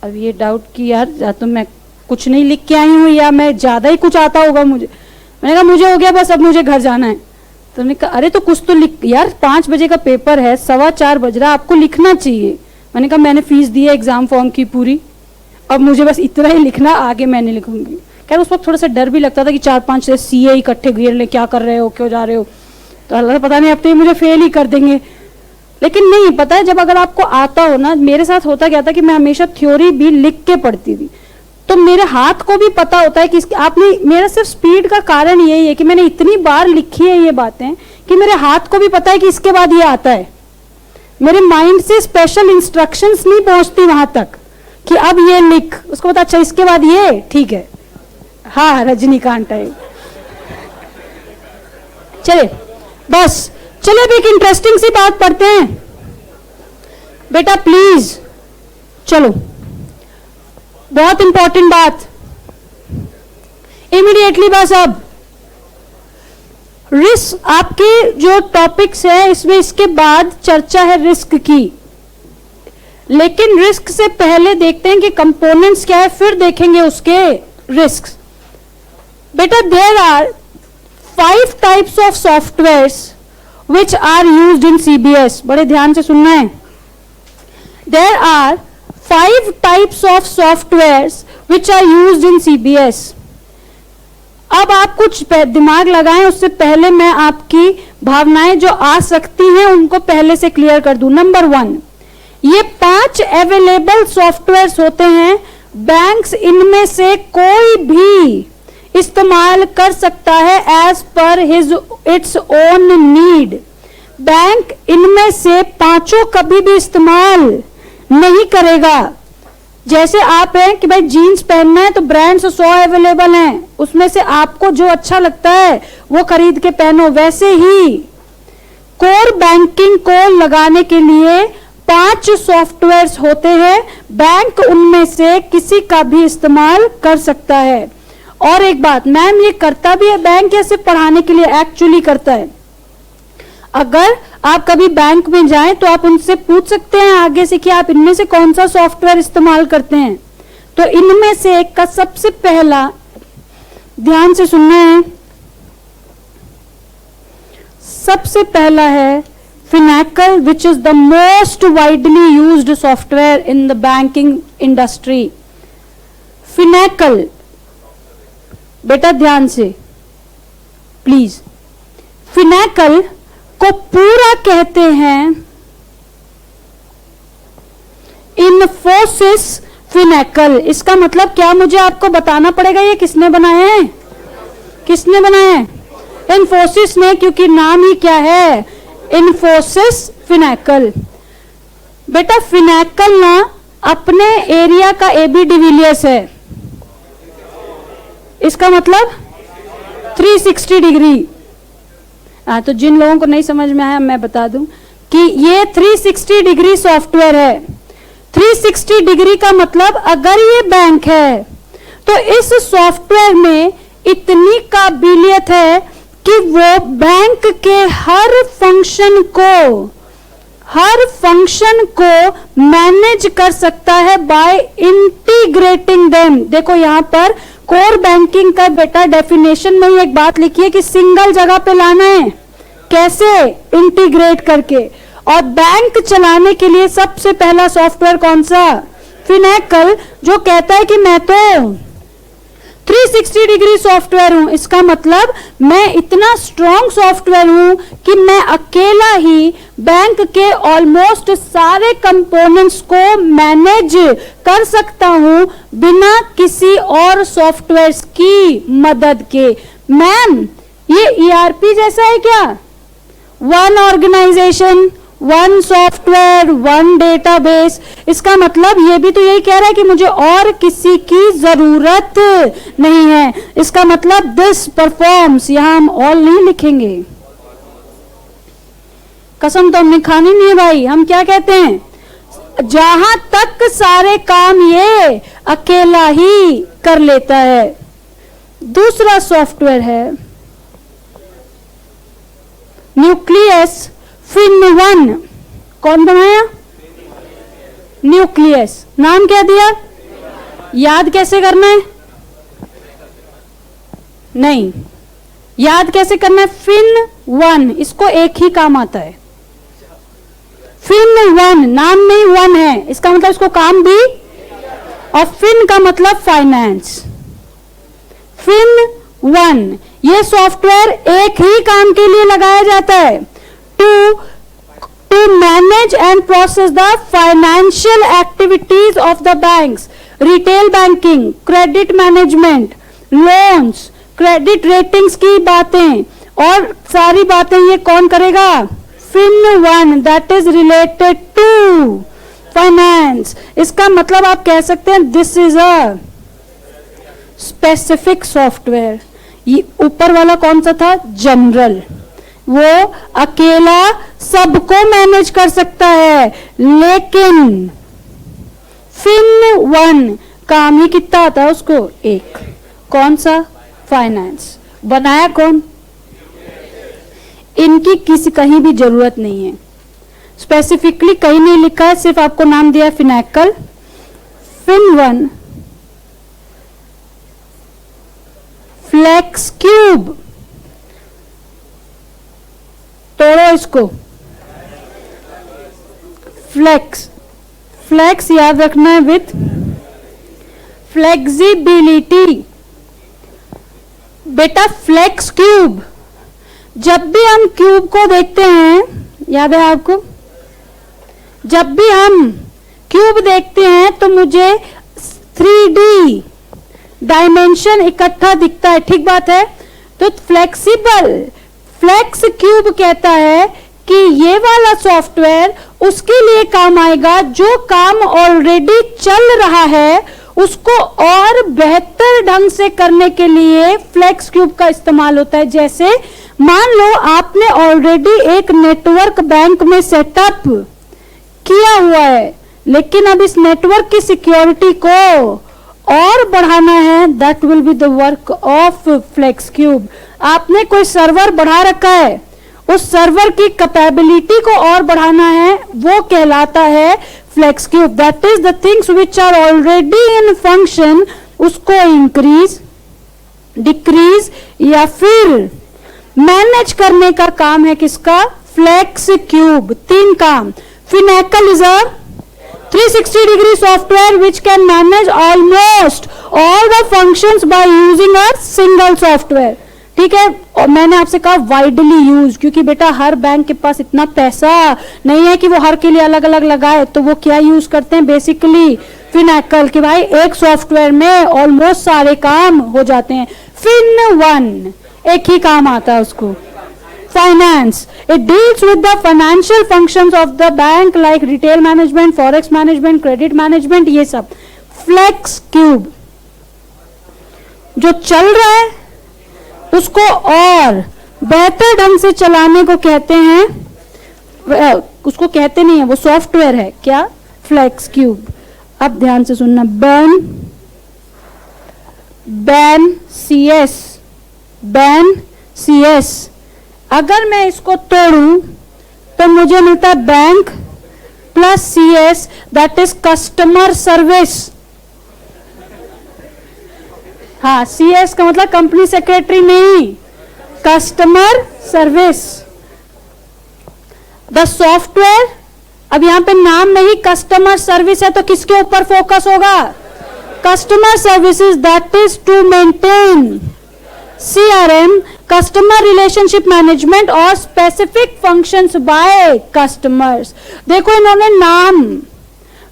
अब ये डाउट कि यार या तो मैं कुछ नहीं लिख के आई हूँ या मैं ज्यादा ही कुछ आता होगा मुझे। मैंने कहा मुझे हो गया बस, अब मुझे घर जाना है। तो मैंने कहा अरे तो कुछ तो लिख यार, 5 बजे का पेपर है, 4:15 बज रहा, आपको लिखना चाहिए। मैंने कहा मैंने फीस दी है एग्जाम फॉर्म की पूरी, अब मुझे बस इतना ही लिखना, आगे मैं नहीं लिखूंगी। खैर उस वक्त थोड़ा सा डर भी लगता था कि 4-5 सीए इकट्ठे घेर ले, क्या कर रहे हो, क्यों जा रहे हो, तो अल्लाह पता नहीं अब तो ये मुझे फेल ही कर देंगे। लेकिन नहीं, पता है जब अगर आपको आता हो ना, मेरे साथ होता क्या था कि मैं हमेशा थ्योरी भी लिख के पढ़ती थी, तो मेरे हाथ को भी पता होता है कि आपने, मेरा सिर्फ स्पीड का कारण यही है कि मैंने इतनी बार लिखी है ये बातें कि मेरे हाथ को भी पता है कि इसके बाद ये आता है। मेरे माइंड से स्पेशल इंस्ट्रक्शंस नहीं पहुंचती वहां तक कि अब ये लिख, उसको पता अच्छा इसके बाद ये ठीक है। हाँ रजनीकांत टाइप। चले बस, चले भी एक इंटरेस्टिंग सी बात पढ़ते हैं बेटा प्लीज, चलो बहुत इंपॉर्टेंट बात इमीडिएटली। बस अब रिस्क, आपके जो टॉपिक्स है इसमें इसके बाद चर्चा है रिस्क की, लेकिन रिस्क से पहले देखते हैं कि कंपोनेंट्स क्या है, फिर देखेंगे उसके रिस्क। बेटा there are 5 types of softwares which are used in CBS, बड़े ध्यान से सुनना है। There are 5 types of softwares which are used in CBS। अब आप कुछ दिमाग लगाएं, उससे पहले मैं आपकी भावनाएं जो आ सकती हैं उनको पहले से क्लियर कर दूं। नंबर 1, ये 5 अवेलेबल सॉफ्टवेयर्स होते हैं, बैंक्स इनमें से कोई भी इस्तेमाल कर सकता है as per its own need. Bank इनमें से 5 कभी भी इस्तेमाल नहीं करेगा। जैसे आप हैं कि भाई जीन्स पहनना है तो ब्रांड्स 100 अवेलेबल हैं, उसमें से आपको जो अच्छा लगता है वो खरीद के पहनो, वैसे ही कोर बैंकिंग को लगाने के लिए 5 सॉफ्टवेयर्स होते हैं, बैंक उनमें से किसी का भी इस्तेमाल कर सकता है। और एक बात, मैम ये करता भी है बैंक या सिर्फ पढ़ाने के लिए? एक्चुअली करता है। अगर आप कभी बैंक में जाएं तो आप उनसे पूछ सकते हैं आगे से कि आप इनमें से कौन सा सॉफ्टवेयर इस्तेमाल करते हैं। तो इनमें से एक का सबसे पहला, ध्यान से सुनना है, सबसे पहला है Finacle, which is the most widely used software in the banking industry. Finacle, बेटा ध्यान से प्लीज, फिनेकल को पूरा कहते हैं इन्फोसिस फिनेकल। इसका मतलब क्या मुझे आपको बताना पड़ेगा ये किसने बनाया है? किसने बनाया है? इन्फोसिस ने, क्योंकि नाम ही क्या है, इन्फोसिस फिनेकल। बेटा फिनेकल ना अपने एरिया का एबी डिविलियर्स है, इसका मतलब 360 डिग्री। तो जिन लोगों को नहीं समझ में आया मैं बता दूं कि ये 360 डिग्री सॉफ्टवेयर है। 360 डिग्री का मतलब अगर ये बैंक है तो इस सॉफ्टवेयर में इतनी काबिलियत है कि वो बैंक के हर फंक्शन को मैनेज कर सकता है बाय इंटीग्रेटिंग देम। देखो यहां पर कोर बैंकिंग का बेटा डेफिनेशन में ही एक बात लिखी है कि सिंगल जगह पे लाना है, कैसे? इंटीग्रेट करके। और बैंक चलाने के लिए सबसे पहला सॉफ्टवेयर कौन सा? फिनेकल, जो कहता है कि मैं तो 360 डिग्री सॉफ्टवेयर हूं, इसका मतलब मैं इतना स्ट्रॉन्ग सॉफ्टवेयर हूं कि मैं अकेला ही बैंक के ऑलमोस्ट सारे कंपोनेंट्स को मैनेज कर सकता हूं बिना किसी और सॉफ्टवेयर की मदद के। मैम, ये ईआरपी जैसा है क्या? One organisation, one software, one database. इसका मतलब ये भी तो यही कह रहा है कि मुझे और किसी की जरूरत नहीं है। इसका मतलब दिस परफॉर्म्स, यहां हम ऑल नहीं लिखेंगे, कसम तो हमने खानी नहीं है भाई। हम क्या कहते हैं, जहां तक सारे काम ये अकेला ही कर लेता है। दूसरा सॉफ्टवेयर है न्यूक्लियस FIN1। कौन बनाया? न्यूक्लियस। नाम क्या दिया? याद कैसे करना है? नहीं, याद कैसे करना है? FIN1, इसको एक ही काम आता है। FIN1 नाम में ही वन है, इसका मतलब इसको काम भी, और FIN का मतलब फाइनेंस। FIN1 ये सॉफ्टवेयर एक ही काम के लिए लगाया जाता है, to manage and process the financial activities of the banks, retail banking, credit management, loans, credit ratings की बातें और सारी बातें ये कौन करेगा? FIN1, that is related to finance। इसका मतलब आप कह सकते हैं this is a specific software। ये ऊपर वाला कौन सा था? जनरल, वो अकेला सबको मैनेज कर सकता है। लेकिन FIN1 काम ही कितना आता है उसको? एक। कौन सा? फाइनेंस। बनाया कौन? इनकी किसी कहीं भी जरूरत नहीं है, स्पेसिफिकली कहीं नहीं लिखा है, सिर्फ आपको नाम दिया फिनैकल। FIN1 फ्लेक्स क्यूब, तोड़ो इसको। फ्लेक्स, फ्लेक्स याद रखना है विथ फ्लेक्सिबिलिटी। बेटा फ्लेक्स क्यूब, जब भी हम क्यूब को देखते हैं, याद है आपको, जब भी हम क्यूब देखते हैं तो मुझे 3D डायमेंशन इकट्ठा दिखता है, ठीक बात है। तो फ्लेक्सिबल, फ्लेक्स क्यूब कहता है कि ये वाला सॉफ्टवेयर उसके लिए काम आएगा जो काम ऑलरेडी चल रहा है उसको और बेहतर ढंग से करने के लिए फ्लेक्स क्यूब का इस्तेमाल होता है। जैसे मान लो आपने ऑलरेडी एक नेटवर्क बैंक में सेटअप किया हुआ है, लेकिन अब इस नेटवर्क की सिक्योरिटी को और बढ़ाना है, that will be the work of Flexcube. आपने कोई सर्वर बढ़ा रखा है, उस सर्वर की कैपेबिलिटी को और बढ़ाना है, वो कहलाता है Flexcube. That is the things which are already in function, उसको इंक्रीज, डिक्रीज या फिर मैनेज करने का काम है किसका? Flex cube. 3 काम। Finacle is a 360 degree software which can manage almost all the functions by using a single software। ठीक है, और मैंने आपसे कहा वाइडली यूज, क्योंकि बेटा हर बैंक के पास इतना पैसा नहीं है कि वो हर के लिए अलग अलग लगाए, तो वो क्या यूज करते हैं बेसिकली? फिनैकल, कि भाई एक सॉफ्टवेयर में ऑलमोस्ट सारे काम हो जाते हैं। FIN1 एक ही काम आता है उसको, finance. It deals with the financial functions of the bank like retail management, forex management, credit management, ये सब। फ्लेक्स क्यूब जो चल रहा है उसको और बेहतर ढंग से चलाने को कहते हैं, उसको कहते नहीं है, वो सॉफ्टवेयर है क्या? Flexcube. अब ध्यान से सुनना, बैन CS। अगर मैं इसको तोड़ूं तो मुझे मिलता है bank plus CS, that is customer service. हाँ, CS का मतलब कंपनी सेक्रेटरी नहीं, कस्टमर सर्विस। द सॉफ्टवेयर, अब यहां पे नाम में ही कस्टमर सर्विस है, तो किसके ऊपर फोकस होगा? customer services, that is to maintain CRM, customer relationship management और specific functions by customers. देखो इन्होंने नाम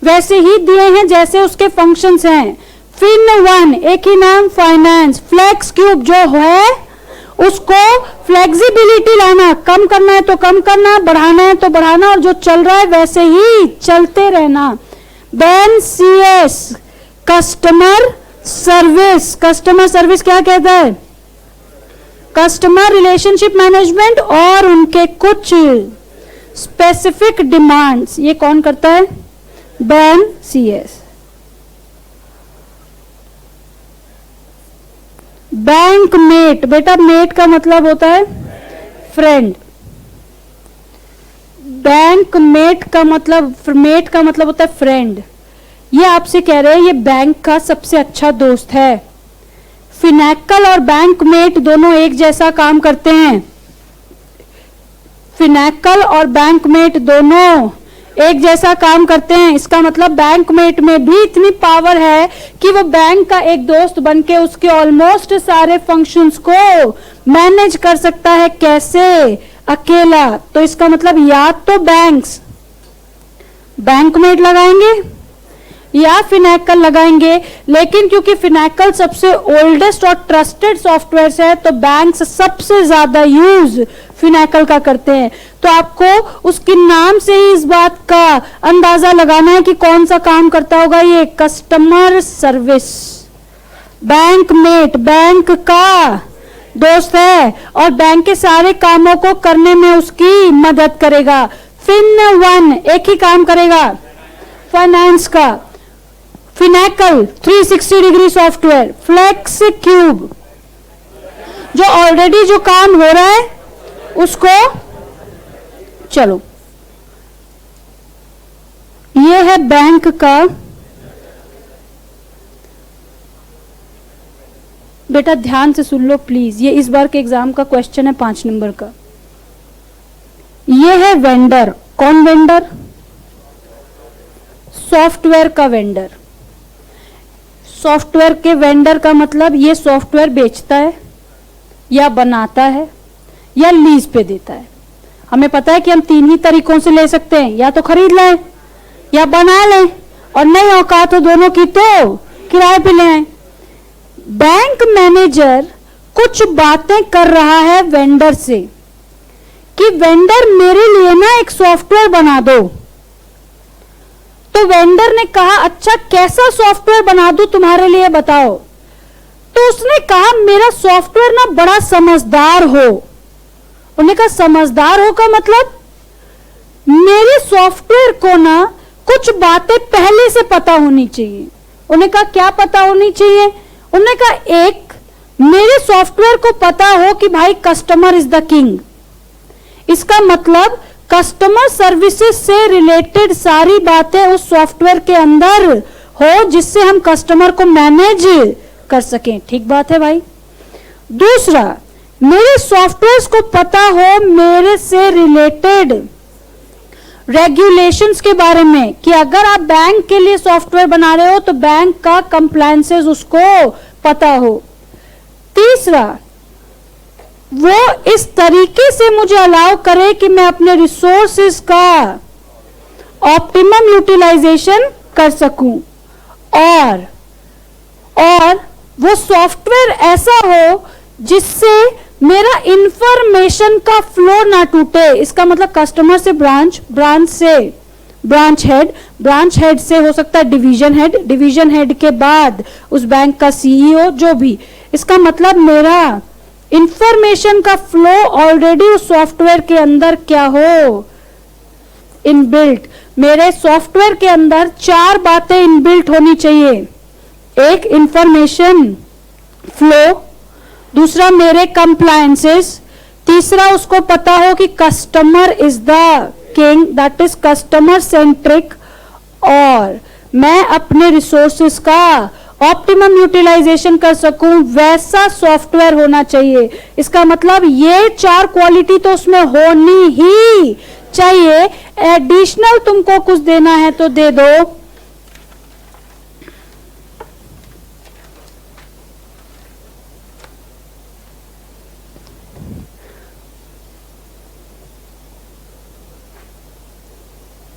वैसे ही दिए हैं जैसे उसके functions हैं. Fin1 एक ही नाम, फाइनेंस. फ्लेक्स क्यूब जो है उसको फ्लेक्सिबिलिटी लाना, कम करना है तो कम करना, बढ़ाना है तो बढ़ाना, और जो चल रहा है वैसे ही चलते रहना. Ban CS customer service. Customer service क्या कहता है? कस्टमर रिलेशनशिप मैनेजमेंट और उनके कुछ स्पेसिफिक डिमांड्स. ये कौन करता है? Ban CS. बैंक मेट, बेटा मेट का मतलब होता है फ्रेंड. बैंक मेट का मतलब होता है फ्रेंड. ये आपसे कह रहे हैं ये बैंक का सबसे अच्छा दोस्त है. फिनैकल और बैंक मेट दोनों एक जैसा काम करते हैं. फिनैकल और बैंक मेट दोनों एक जैसा काम करते हैं. इसका मतलब बैंक मेट में भी इतनी पावर है कि वो बैंक का एक दोस्त बनके उसके ऑलमोस्ट सारे फंक्शंस को मैनेज कर सकता है. कैसे? अकेला. तो इसका मतलब या तो बैंक मेट लगाएंगे या फिनैकल लगाएंगे, लेकिन क्योंकि फिनैकल सबसे ओल्डेस्ट और ट्रस्टेड सॉफ्टवेयर है तो बैंक्स सबसे ज्यादा यूज फिनैकल का करते हैं. तो आपको उसके नाम से ही इस बात का अंदाजा लगाना है कि कौन सा काम करता होगा. ये customer service. Bank mate bank का दोस्त है और बैंक के सारे कामों को करने में उसकी मदद करेगा. Fin1 एक ही काम करेगा, फाइनेंस का. Finacle 360 degree software. Flex cube जो ऑलरेडी जो काम हो रहा है उसको, चलो ये है बैंक का. बेटा ध्यान से सुन लो प्लीज, ये इस बार के एग्जाम का क्वेश्चन है 5 नंबर का. ये है वेंडर. कौन वेंडर? सॉफ्टवेयर का वेंडर. सॉफ्टवेयर के वेंडर का मतलब ये सॉफ्टवेयर बेचता है या बनाता है या लीज पे देता है. हमें पता है कि हम 3 ही तरीकों से ले सकते हैं, या तो खरीद लें या बना लें, और नहीं औकात हो दोनों की तो किराए पे ले आए. बैंक मैनेजर कुछ बातें कर रहा है वेंडर से कि वेंडर मेरे लिए ना एक सॉफ्टवेयर बना दो. तो वेंडर ने कहा अच्छा कैसा सॉफ्टवेयर बना दूं तुम्हारे लिए बताओ. तो उसने कहा मेरा सॉफ्टवेयर ना बड़ा समझदार हो. उन्होंने कहा समझदार हो का मतलब मेरे सॉफ्टवेयर को ना कुछ बातें पहले से पता होनी चाहिए. उन्होंने कहा क्या पता होनी चाहिए? उन्होंने कहा एक, मेरे सॉफ्टवेयर को पता हो कि भाई कस्टमर इज द किंग. इसका मतलब कस्टमर सर्विसेज से रिलेटेड सारी बातें उस सॉफ्टवेयर के अंदर हो जिससे हम कस्टमर को मैनेज कर सकें. ठीक बात है भाई. दूसरा, मेरे सॉफ्टवेयर को पता हो मेरे से रिलेटेड रेगुलेशंस के बारे में कि अगर आप बैंक के लिए सॉफ्टवेयर बना रहे हो तो बैंक का कंप्लायंसेस उसको पता हो. तीसरा, वो इस तरीके से मुझे अलाउ करे कि मैं अपने रिसोर्सेज का ऑप्टिमम यूटिलाइजेशन कर सकूं. और वो सॉफ्टवेयर ऐसा हो जिससे मेरा इंफॉर्मेशन का फ्लो ना टूटे. इसका मतलब कस्टमर से ब्रांच, ब्रांच से ब्रांच हेड, ब्रांच हेड से हो सकता है डिवीजन हेड, डिवीजन हेड के बाद उस बैंक का CEO जो भी. इसका मतलब मेरा इंफॉर्मेशन का फ्लो ऑलरेडी उस सॉफ्टवेयर के अंदर क्या हो, इनबिल्ट. मेरे सॉफ्टवेयर के अंदर 4 बातें इनबिल्ट होनी चाहिए. एक, इंफॉर्मेशन फ्लो. दूसरा, मेरे कंप्लायंसेस. तीसरा, उसको पता हो कि customer is the king, that is customer centric. और मैं अपने रिसोर्सेस का ऑप्टिमम यूटिलाइजेशन कर सकूं वैसा सॉफ्टवेयर होना चाहिए. इसका मतलब ये 4 क्वालिटी तो उसमें होनी ही चाहिए. एडिशनल तुमको कुछ देना है तो दे दो.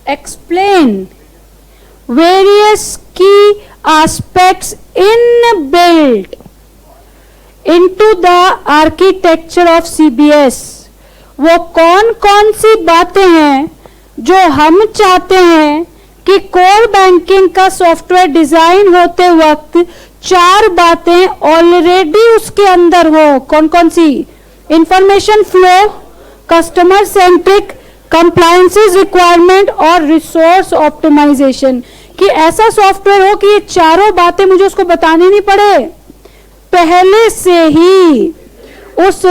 explain various key aspects inbuilt into the architecture of CBS. वो कौन कौन सी बातें हैं जो हम चाहते हैं कि कोर बैंकिंग का सॉफ्टवेयर डिजाइन होते वक्त 4 बातें ऑलरेडी उसके अंदर हो. कौन कौन सी? Information flow, customer centric, compliances requirement और रिसोर्स ऑप्टिमाइजेशन. कि ऐसा सॉफ्टवेयर हो कि ये चारों बातें मुझे उसको बतानी नहीं पड़े, पहले से ही उस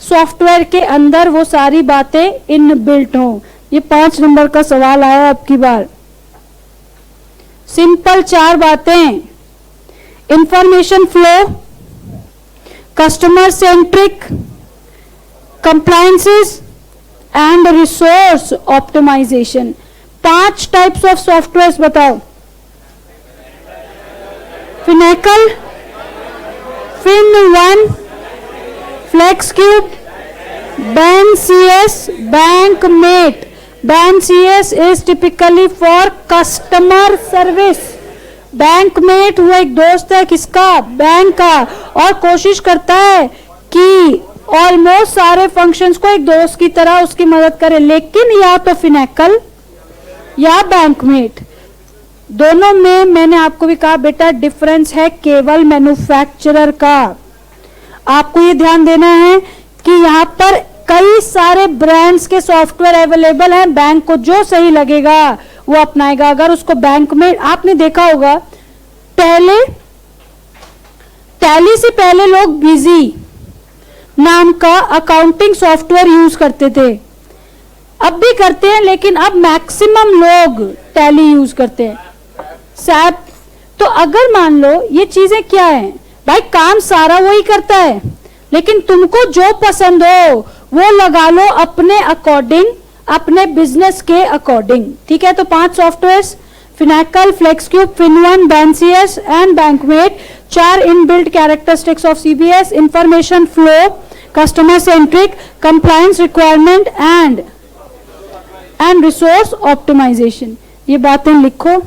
सॉफ्टवेयर के अंदर वो सारी बातें इनबिल्ट हो. ये 5 नंबर का सवाल आया अब की बार. सिंपल 4 बातें: information flow, customer centric, compliances and resource optimization. 5 types of software बताओ. Finacle, FinOne, FlexCube, BankCS, BankMate. BankCS is typically for customer service. BankMate वो एक दोस्त है किसका? बैंक का, और कोशिश करता है कि ऑलमोस्ट सारे फंक्शंस को एक दोस्त की तरह उसकी मदद करे. लेकिन या तो फिनेकल या बैंकमेट, दोनों में मैंने आपको भी कहा बेटा डिफरेंस है केवल मैन्युफैक्चरर का. आपको ये ध्यान देना है कि यहाँ पर कई सारे ब्रांड्स के सॉफ्टवेयर अवेलेबल हैं. बैंक को जो सही लगेगा वो अपनाएगा. अगर उसको बैंक में आपने देखा होगा पहले टैली से पहले लोग बिजी नाम का अकाउंटिंग सॉफ्टवेयर यूज करते थे. अब भी करते हैं लेकिन अब मैक्सिमम लोग टैली यूज करते हैं. सैप. तो अगर मान लो ये चीजें क्या है भाई, काम सारा वही करता है लेकिन तुमको जो पसंद हो वो लगा लो अपने अकॉर्डिंग, अपने बिजनेस के अकॉर्डिंग. ठीक है. तो 5 softwares: Finacle, FlexCube, FinOne, BankCS and Bankmate. 4 inbuilt characteristics of CBS: information flow, customer centric, compliance requirement and resource optimisation. ये बातें लिखो.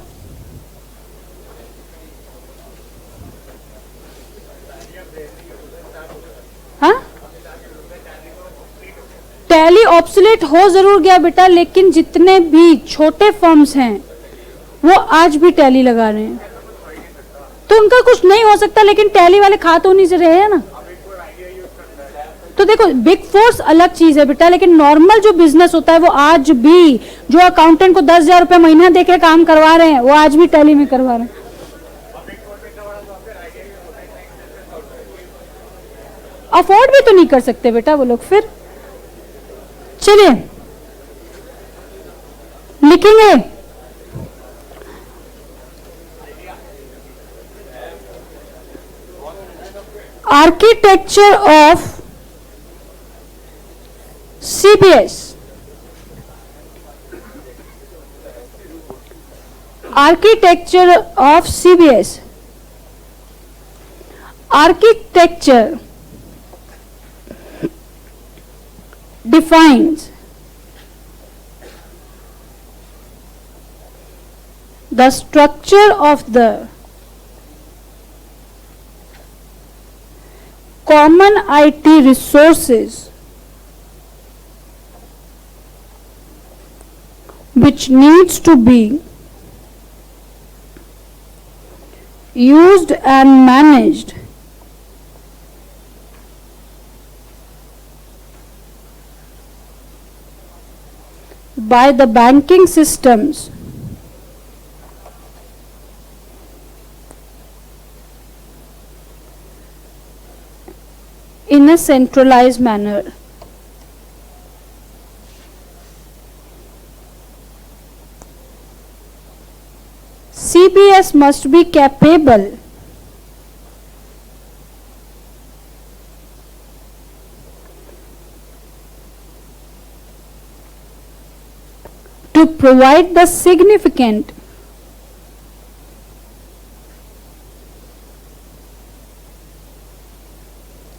हाँ, टैली ऑब्सोलेट हो जरूर गया बेटा, लेकिन जितने भी छोटे फर्म्स हैं वो आज भी टैली लगा रहे हैं. तो उनका कुछ नहीं हो सकता, लेकिन टैली वाले खा तो नहीं से रहे हैं ना. तो देखो बिग फोर्स अलग चीज है बेटा, लेकिन नॉर्मल जो बिजनेस होता है वो आज भी, जो अकाउंटेंट को 10,000 रुपए महीना देके काम करवा रहे हैं वो आज भी टैली में करवा रहे हैं. अफोर्ड भी तो नहीं कर सकते बेटा वो लोग. फिर चलिए लिखेंगे. Architecture of CBS. Architecture of CBS. Architecture defines the structure of the common IT resources which needs to be used and managed by the banking systems in a centralized manner. CBS must be capable to provide the significant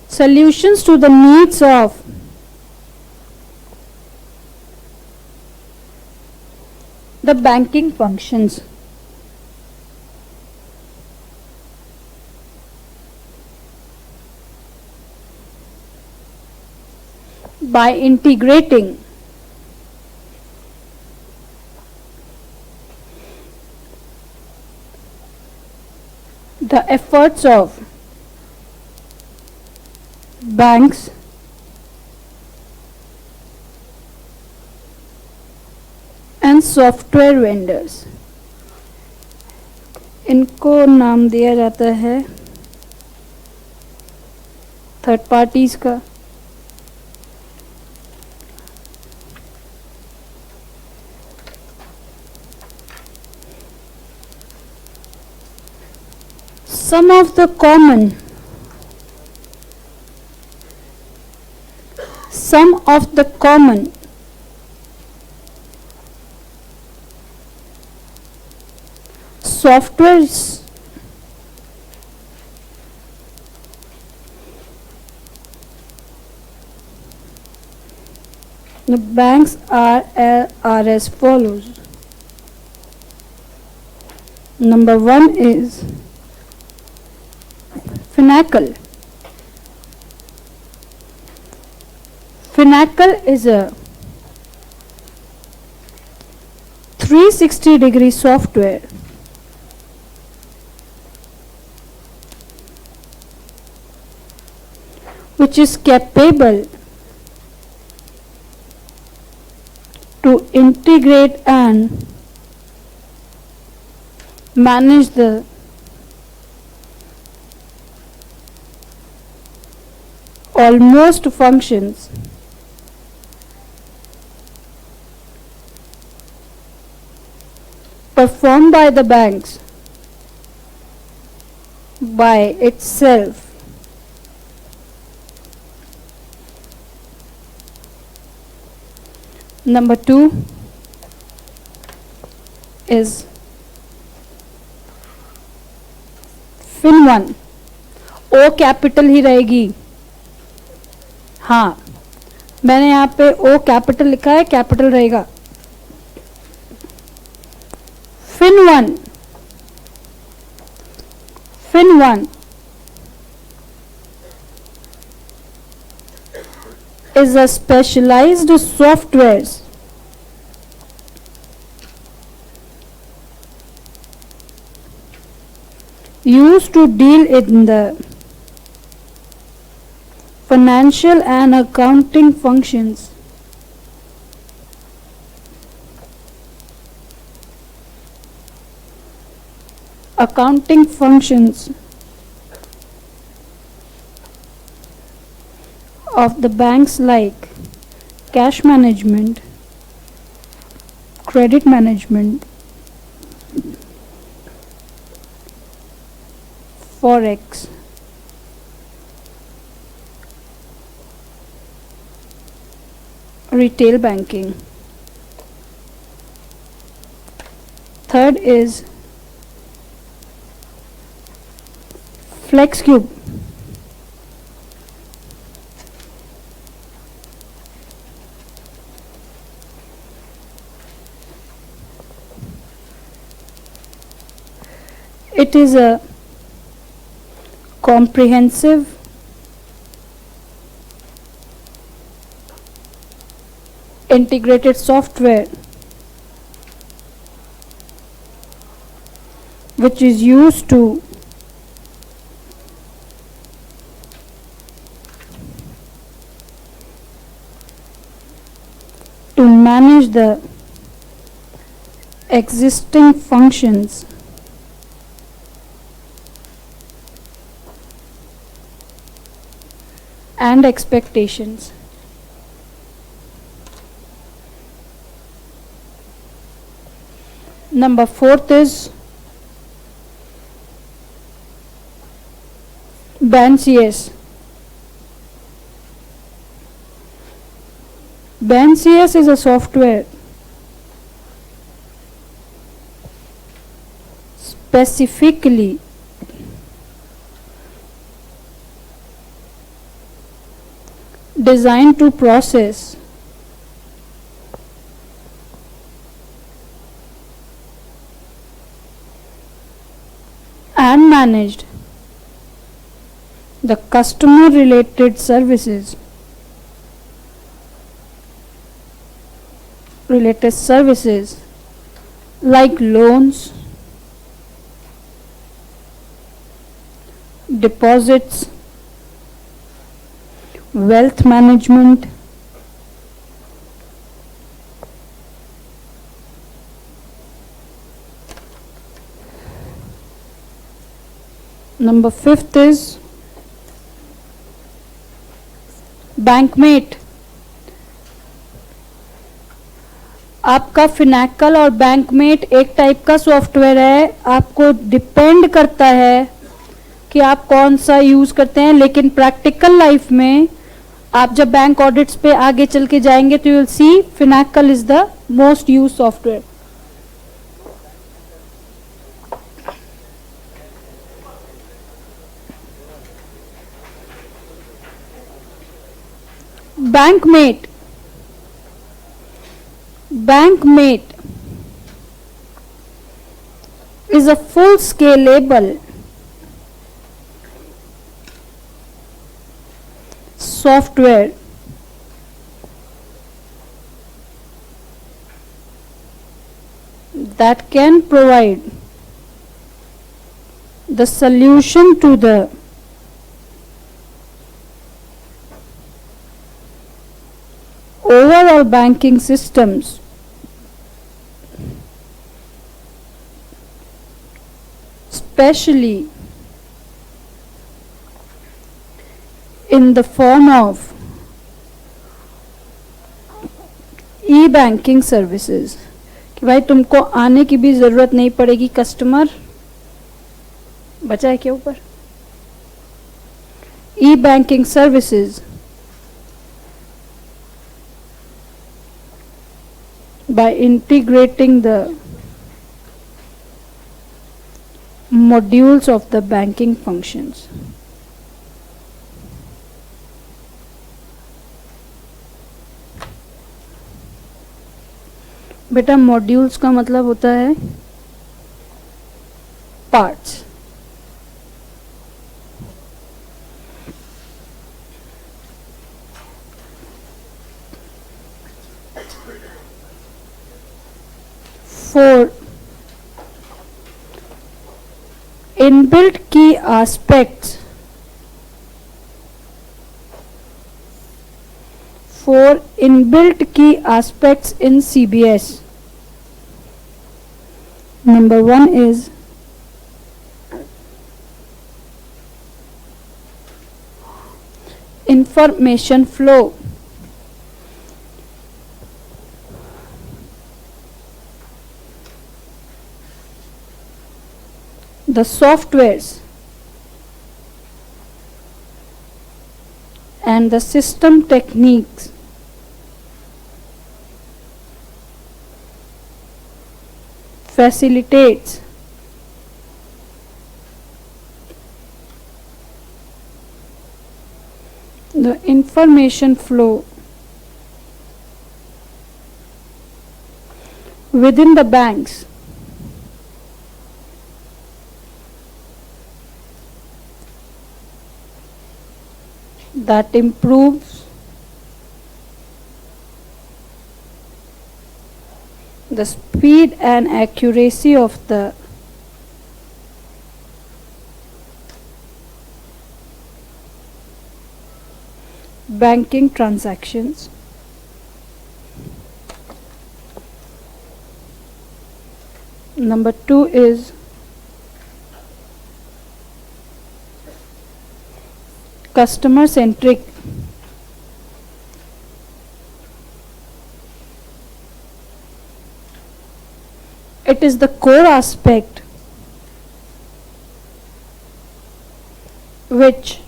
solutions to the needs of the banking functions. By integrating the efforts of banks and software vendors, इनको नाम दिया जाता है third parties का। Some of the common softwares the banks are as follows. Number 1 is Finacle. Finacle is a 360-degree software which is capable to integrate and manage the almost functions performed by the banks by itself. Number 2 is FinOne. O capital ही रहेगी। हाँ, मैंने यहाँ पे O capital लिखा है, capital रहेगा। FinOne is a specialized software used to deal in the financial and accounting functions. Accounting functions of the banks like cash management, credit management, forex, retail banking. Third is FlexCube. It is a comprehensive integrated software which is used to manage the existing functions and expectations. Number 4th is BANCS. BANCS is a software specifically designed to process managed the customer related services like loans, deposits, wealth management, number 5th is बैंकमेट। आपका फिनैकल और बैंकमेट एक type का software है, आपको depend करता है कि आप कौन सा यूज करते हैं, लेकिन प्रैक्टिकल लाइफ में आप जब बैंक ऑडिट्स पे आगे चल के जाएंगे तो you will see Finacle is the most use software. Bankmate is a full scalable software that can provide the solution to the overall banking systems, especially in the form of e-banking services, कि भाई तुमको आने की भी जरूरत नहीं पड़ेगी। Customer बचा है क्या ऊपर? e-banking services by integrating the modules of the banking functions. बेटा मॉड्यूल्स का मतलब होता है parts. For inbuilt key aspects in CBS, number 1 is information flow. The softwares and the system techniques facilitates the information flow within the banks that improves the speed and accuracy of the banking transactions. Number 2 is customer centric. It is the core aspect which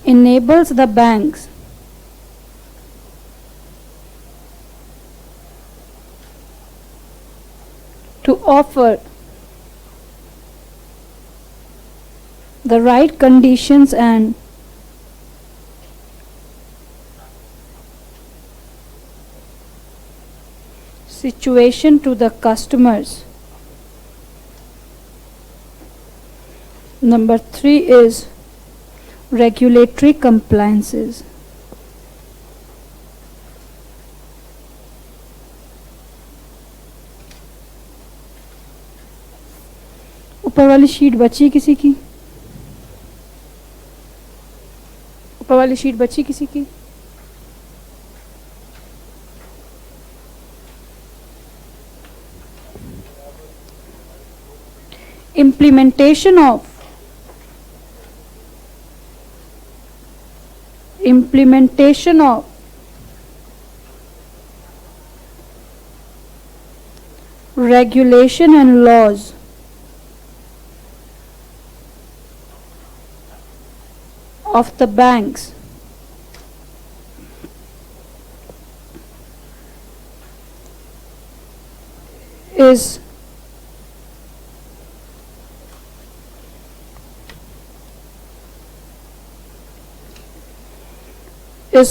enables the banks to offer the right conditions and situation to the customers. Number 3 is regulatory compliances. ऊपर वाली sheet बची किसी की? ऊपर वाली sheet बची किसी की? implementation of regulation and laws of the banks is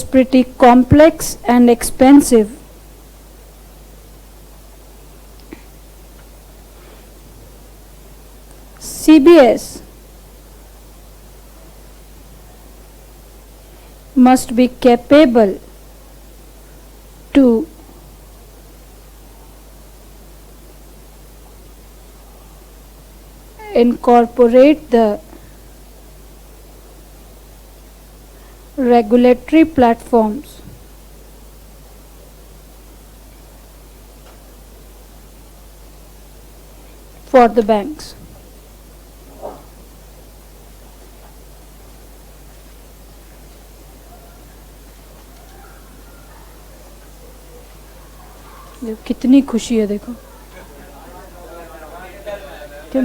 pretty complex and expensive. CBS must be capable to incorporate the regulatory platforms for the banks. कितनी खुशी है देखो, क्यों?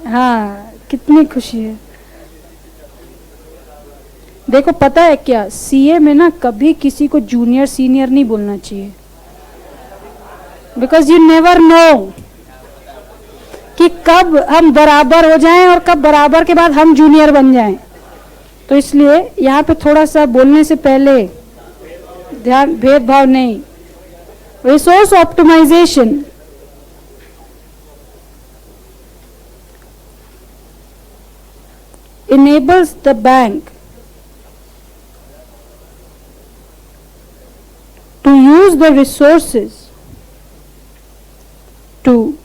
हाँ, कितनी खुशी है देखो। पता है क्या, सीए में ना कभी किसी को जूनियर सीनियर नहीं बोलना चाहिए, बिकॉज यू नेवर नो कि कब हम बराबर हो जाएं और कब बराबर के बाद हम जूनियर बन जाएं। तो इसलिए यहाँ पे थोड़ा सा बोलने से पहले ध्यान, भेदभाव नहीं। Resource optimisation, enables the bank to use the resources to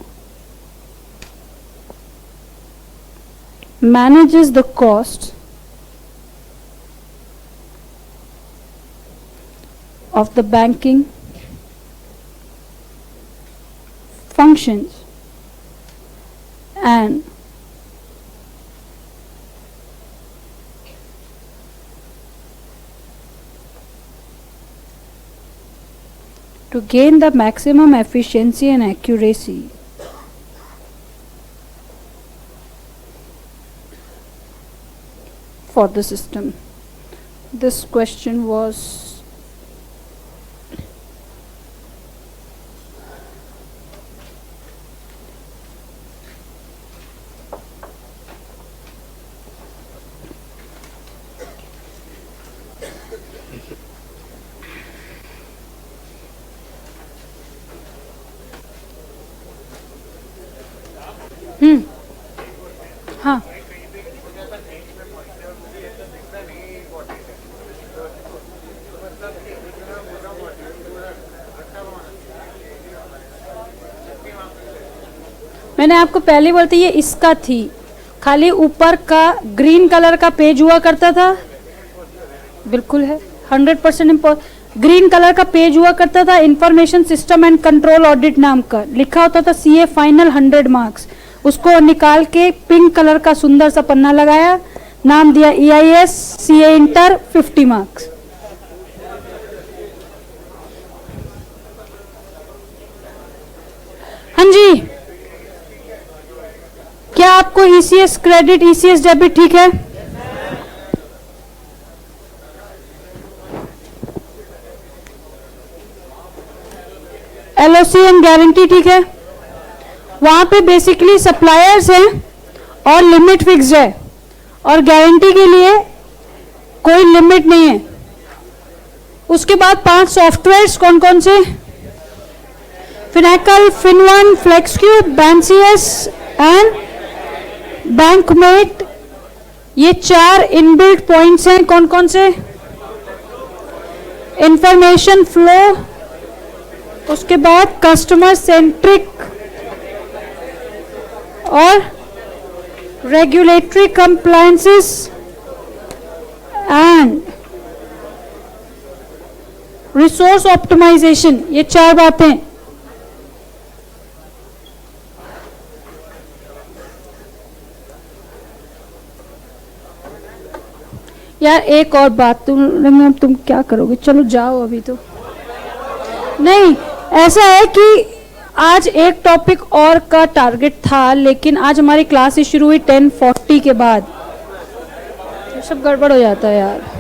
manages the costs of the banking functions and to gain the maximum efficiency and accuracy for the system. This question was हाँ, मैंने आपको पहले बोलते ये इसका थी, खाली ऊपर का ग्रीन कलर का पेज हुआ करता था, बिल्कुल है 100% ग्रीन कलर का पेज हुआ करता था, information system and control audit नाम का लिखा होता था, सीए फाइनल 100 मार्क्स। उसको निकाल के पिंक कलर का सुंदर सा पन्ना लगाया, नाम दिया EIS सीए इंटर 50 मार्क्स। हाँ जी, क्या आपको ECS क्रेडिट ECS डेबिट ठीक है? LOC एंड गारंटी ठीक है? वहां पे बेसिकली सप्लायर्स हैं और लिमिट फिक्स्ड है, और गारंटी के लिए कोई लिमिट नहीं है। उसके बाद 5 सॉफ्टवेयर्स कौन कौन से? Finacle, FinOne, FlexCube, BaNCS and Bankmate. ये 4 इनबिल्ट पॉइंट्स हैं, कौन कौन से? इंफॉर्मेशन फ्लो, उसके बाद कस्टमर सेंट्रिक और regulatory compliances and resource optimisation. ये 4 बातें। यार एक और बात, तुम क्या करोगे? चलो जाओ अभी तो। नहीं, ऐसा है कि आज एक टॉपिक और का टारगेट था, लेकिन आज हमारी क्लास शुरू हुई 10:40 के बाद। सब गड़बड़ हो जाता है यार।